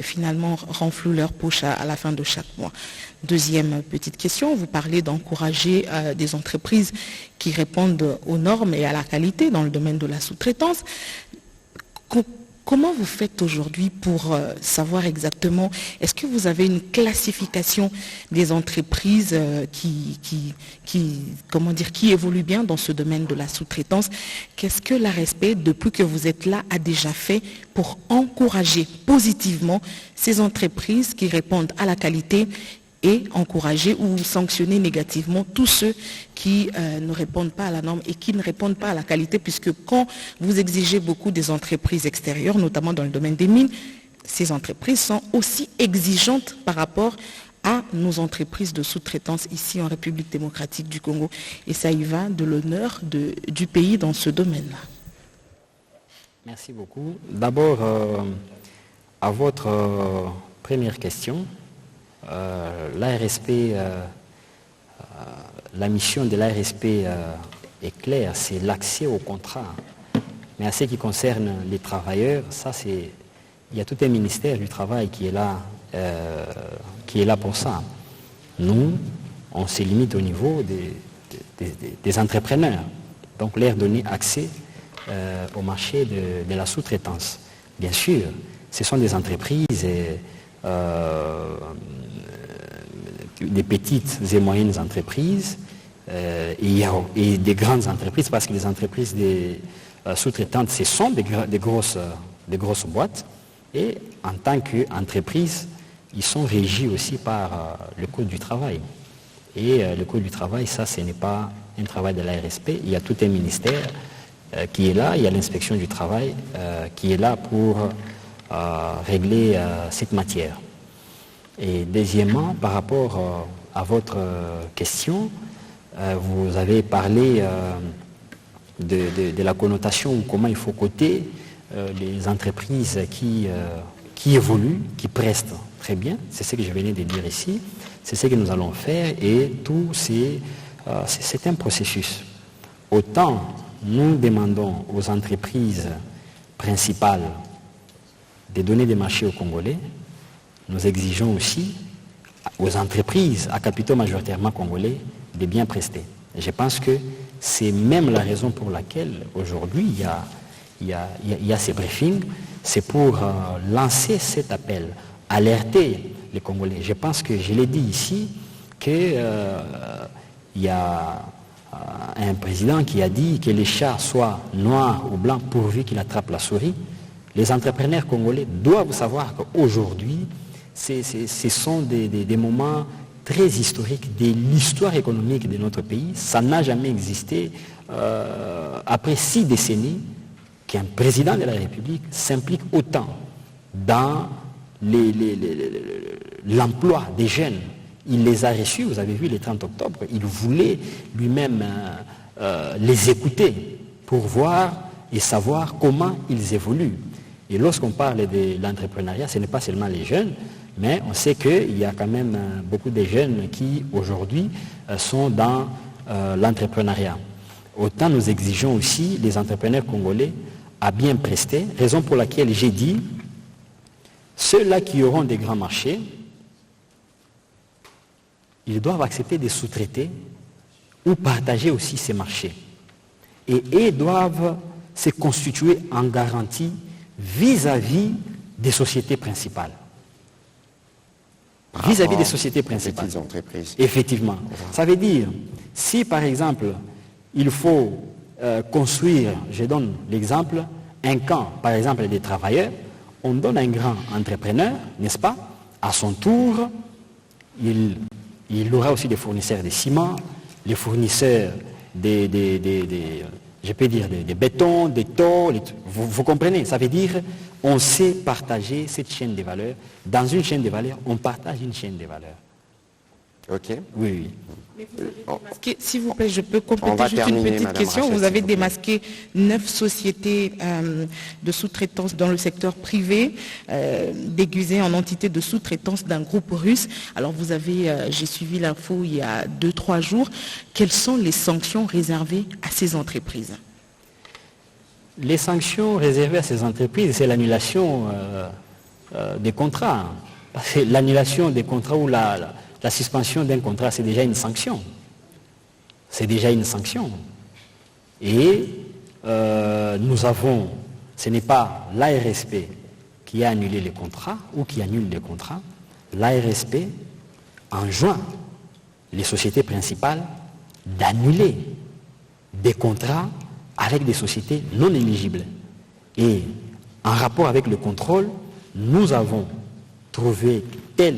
finalement renflouent leur poche à la fin de chaque mois. Deuxième petite question, vous parlez d'encourager des entreprises qui répondent aux normes et à la qualité dans le domaine de la sous-traitance. Comment vous faites aujourd'hui pour savoir exactement, est-ce que vous avez une classification des entreprises qui évoluent bien dans ce domaine de la sous-traitance? Qu'est-ce que l'ARSP, depuis que vous êtes là, a déjà fait pour encourager positivement ces entreprises qui répondent à la qualité et encourager ou sanctionner négativement tous ceux qui ne répondent pas à la norme et qui ne répondent pas à la qualité, puisque quand vous exigez beaucoup des entreprises extérieures, notamment dans le domaine des mines, ces entreprises sont aussi exigeantes par rapport à nos entreprises de sous-traitance ici en République démocratique du Congo. Et ça y va de l'honneur du pays dans ce domaine-là. Merci beaucoup. D'abord, à votre première question, l'ARSP, la mission de l'ARSP est claire, c'est l'accès au contrat. Mais à ce qui concerne les travailleurs, il y a tout un ministère du travail qui est là pour ça. Nous, on se limite au niveau des entrepreneurs, donc leur donner accès au marché de la sous-traitance. Bien sûr, ce sont des entreprises des petites et moyennes entreprises et des grandes entreprises, parce que les entreprises sous-traitantes, ce sont des grosses boîtes, et en tant qu'entreprise, ils sont régis aussi par le Code du travail. Et le Code du travail, ça, ce n'est pas un travail de l'ARSP, il y a tout un ministère qui est là, il y a l'inspection du travail qui est là pour régler cette matière. Et deuxièmement, par rapport à votre question, vous avez parlé de la connotation ou comment il faut coter les entreprises qui évoluent, qui prestent très bien. C'est ce que je venais de dire ici. C'est ce que nous allons faire et tout c'est un processus. Autant nous demandons aux entreprises principales de donner des marchés aux Congolais, nous exigeons aussi aux entreprises à capitaux majoritairement congolais de bien prester. Et je pense que c'est même la raison pour laquelle aujourd'hui il y a ces briefings, c'est pour lancer cet appel, alerter les Congolais. Je pense que je l'ai dit ici, qu'il y a un président qui a dit que les chats soient noirs ou blancs pourvu qu'il attrape la souris. Les entrepreneurs congolais doivent savoir qu'aujourd'hui, ce sont des moments très historiques de l'histoire économique de notre pays. Ça n'a jamais existé après 6 décennies qu'un président de la République s'implique autant dans l'emploi des jeunes. Il les a reçus, vous avez vu, le 30 octobre, il voulait lui-même les écouter pour voir et savoir comment ils évoluent. Et lorsqu'on parle de l'entrepreneuriat, ce n'est pas seulement les jeunes, mais on sait qu'il y a quand même beaucoup de jeunes qui, aujourd'hui, sont dans l'entrepreneuriat. Autant nous exigeons aussi les entrepreneurs congolais à bien prester, raison pour laquelle j'ai dit, ceux-là qui auront des grands marchés, ils doivent accepter de sous-traiter ou partager aussi ces marchés. Et ils doivent se constituer en garantie vis-à-vis des sociétés principales. Vis-à-vis des sociétés principales. Petites entreprises. Effectivement. Ça veut dire, si par exemple, il faut construire, je donne l'exemple, un camp, par exemple, des travailleurs, on donne un grand entrepreneur, n'est-ce pas? À son tour, il aura aussi des fournisseurs de ciment, les fournisseurs des bétons, des tôles. Vous comprenez? Ça veut dire on sait partager cette chaîne de valeur. Dans une chaîne de valeur, on partage une chaîne de valeur. Ok. Oui. S'il vous plaît, je peux compléter juste une petite question. Vous avez démasqué 9 sociétés de sous-traitance dans le secteur privé, déguisées en entité de sous-traitance d'un groupe russe. Alors vous avez, j'ai suivi l'info il y a 2-3 jours. Quelles sont les sanctions réservées à ces entreprises? Les sanctions réservées à ces entreprises, c'est l'annulation des contrats. Parce que l'annulation des contrats ou la suspension d'un contrat, c'est déjà une sanction. C'est déjà une sanction. Et nous avons, ce n'est pas l'ARSP qui a annulé les contrats ou qui annule les contrats. L'ARSP enjoint les sociétés principales d'annuler des contrats avec des sociétés non éligibles. Et en rapport avec le contrôle, nous avons trouvé tel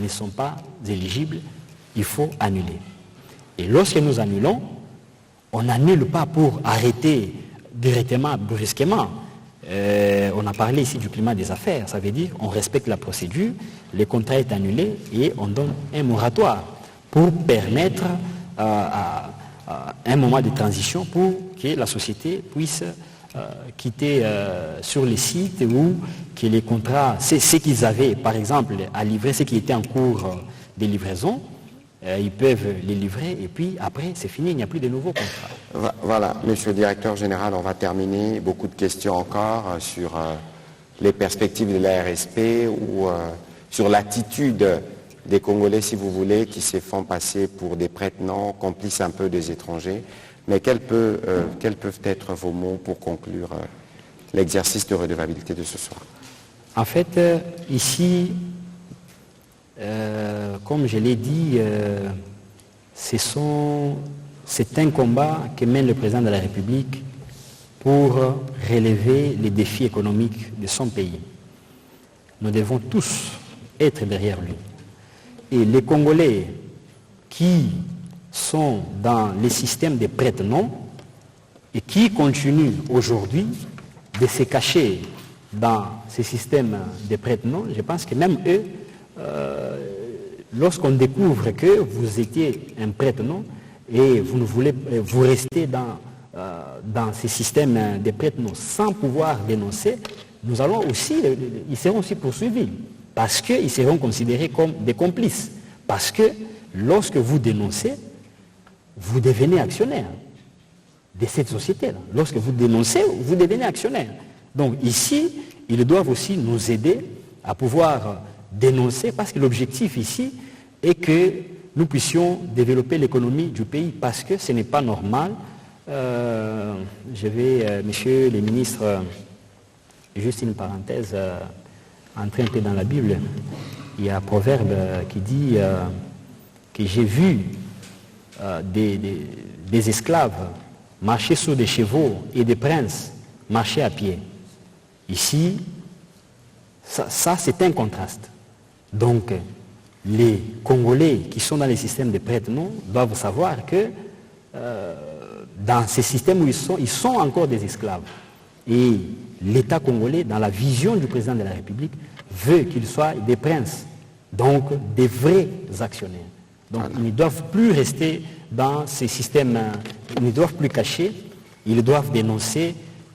ne sont pas éligibles, il faut annuler. Et lorsque nous annulons, on n'annule pas pour arrêter directement, brusquement. On a parlé ici du climat des affaires, ça veut dire on respecte la procédure, le contrat est annulé et on donne un moratoire pour permettre un moment de transition pour que la société puisse quitter sur les sites ou que les contrats, ce qu'ils avaient par exemple à livrer, ce qui était en cours de livraison, ils peuvent les livrer et puis après c'est fini, il n'y a plus de nouveaux contrats. Voilà, Monsieur le Directeur Général, on va terminer. Beaucoup de questions encore sur les perspectives de la RSP ou sur l'attitude des Congolais, si vous voulez, qui se font passer pour des prête-noms, complices un peu des étrangers. Mais quels peuvent être vos mots pour conclure l'exercice de redevabilité de ce soir? En fait, ici, comme je l'ai dit, c'est un combat que mène le président de la République pour relever les défis économiques de son pays. Nous devons tous être derrière lui. Et les Congolais qui sont dans les systèmes de prête-noms et qui continuent aujourd'hui de se cacher dans ces systèmes de prête-noms, je pense que même eux, lorsqu'on découvre que vous étiez un prête-nom et vous restez dans ces systèmes de prête-noms sans pouvoir dénoncer, ils seront aussi poursuivis parce qu'ils seront considérés comme des complices. Parce que lorsque vous dénoncez, vous devenez actionnaire de cette société-là. Lorsque vous dénoncez, vous devenez actionnaire. Donc ici, ils doivent aussi nous aider à pouvoir dénoncer, parce que l'objectif ici est que nous puissions développer l'économie du pays, parce que ce n'est pas normal. Monsieur le ministre, juste une parenthèse, entrer un peu dans la Bible, il y a un proverbe qui dit que j'ai vu des esclaves marcher sur des chevaux et des princes marcher à pied. Ici, ça c'est un contraste. Donc, les Congolais qui sont dans les systèmes de prête-nom doivent savoir que dans ces systèmes où ils sont encore des esclaves. Et l'État congolais, dans la vision du président de la République, veut qu'ils soient des princes, donc des vrais actionnaires. Donc ils ne doivent plus rester dans ces systèmes, ils ne doivent plus cacher, ils doivent dénoncer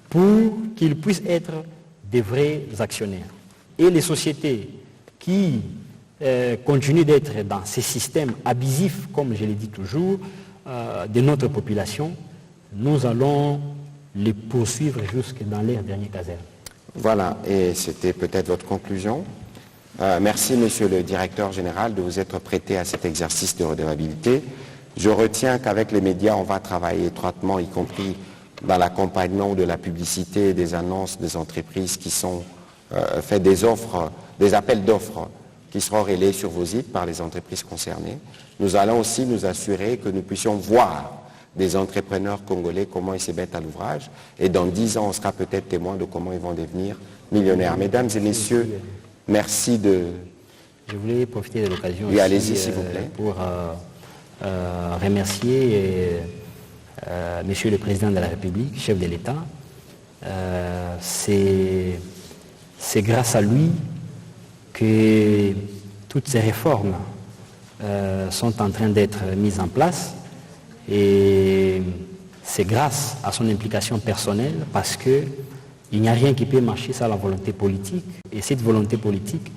pour qu'ils puissent être des vrais actionnaires. Et les sociétés qui continuent d'être dans ces systèmes abusifs, comme je l'ai dit toujours, de notre population, nous allons les poursuivre jusque dans leur dernier caserne. Voilà, et c'était peut-être votre conclusion. Merci, Monsieur le Directeur Général, de vous être prêté à cet exercice de redevabilité. Je retiens qu'avec les médias, on va travailler étroitement, y compris dans l'accompagnement de la publicité, des annonces des entreprises qui sont faites des offres, des appels d'offres qui seront relayés sur vos sites par les entreprises concernées. Nous allons aussi nous assurer que nous puissions voir des entrepreneurs congolais, comment ils se mettent à l'ouvrage. Et dans 10 ans, on sera peut-être témoin de comment ils vont devenir millionnaires. Mesdames et messieurs, merci de... Je voulais profiter de l'occasion oui, allez-y, s'il vous plaît. Pour remercier Monsieur le Président de la République, chef de l'État. C'est grâce à lui que toutes ces réformes sont en train d'être mises en place. Et c'est grâce à son implication personnelle, parce qu'il n'y a rien qui peut marcher sans la volonté politique. Et cette volonté politique,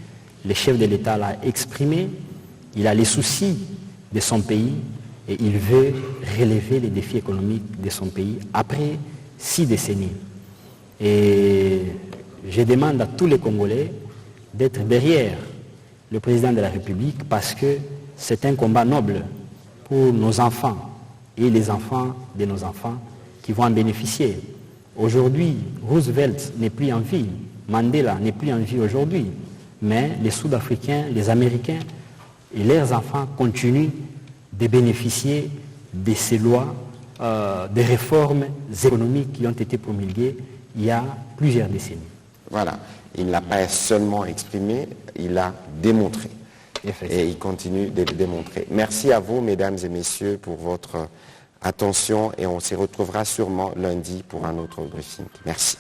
le chef de l'État l'a exprimée. Il a les soucis de son pays et il veut relever les défis économiques de son pays après 6 décennies. Et je demande à tous les Congolais d'être derrière le président de la République, parce que c'est un combat noble pour nos enfants et les enfants de nos enfants qui vont en bénéficier. Aujourd'hui, Roosevelt n'est plus en vie, Mandela n'est plus en vie aujourd'hui, mais les Sud-Africains, les Américains et leurs enfants continuent de bénéficier de ces lois, des réformes économiques qui ont été promulguées il y a plusieurs décennies. Voilà, il ne l'a pas seulement exprimé, il l'a démontré. Et il continue de le démontrer. Merci à vous, mesdames et messieurs, pour votre attention et on se retrouvera sûrement lundi pour un autre briefing. Merci.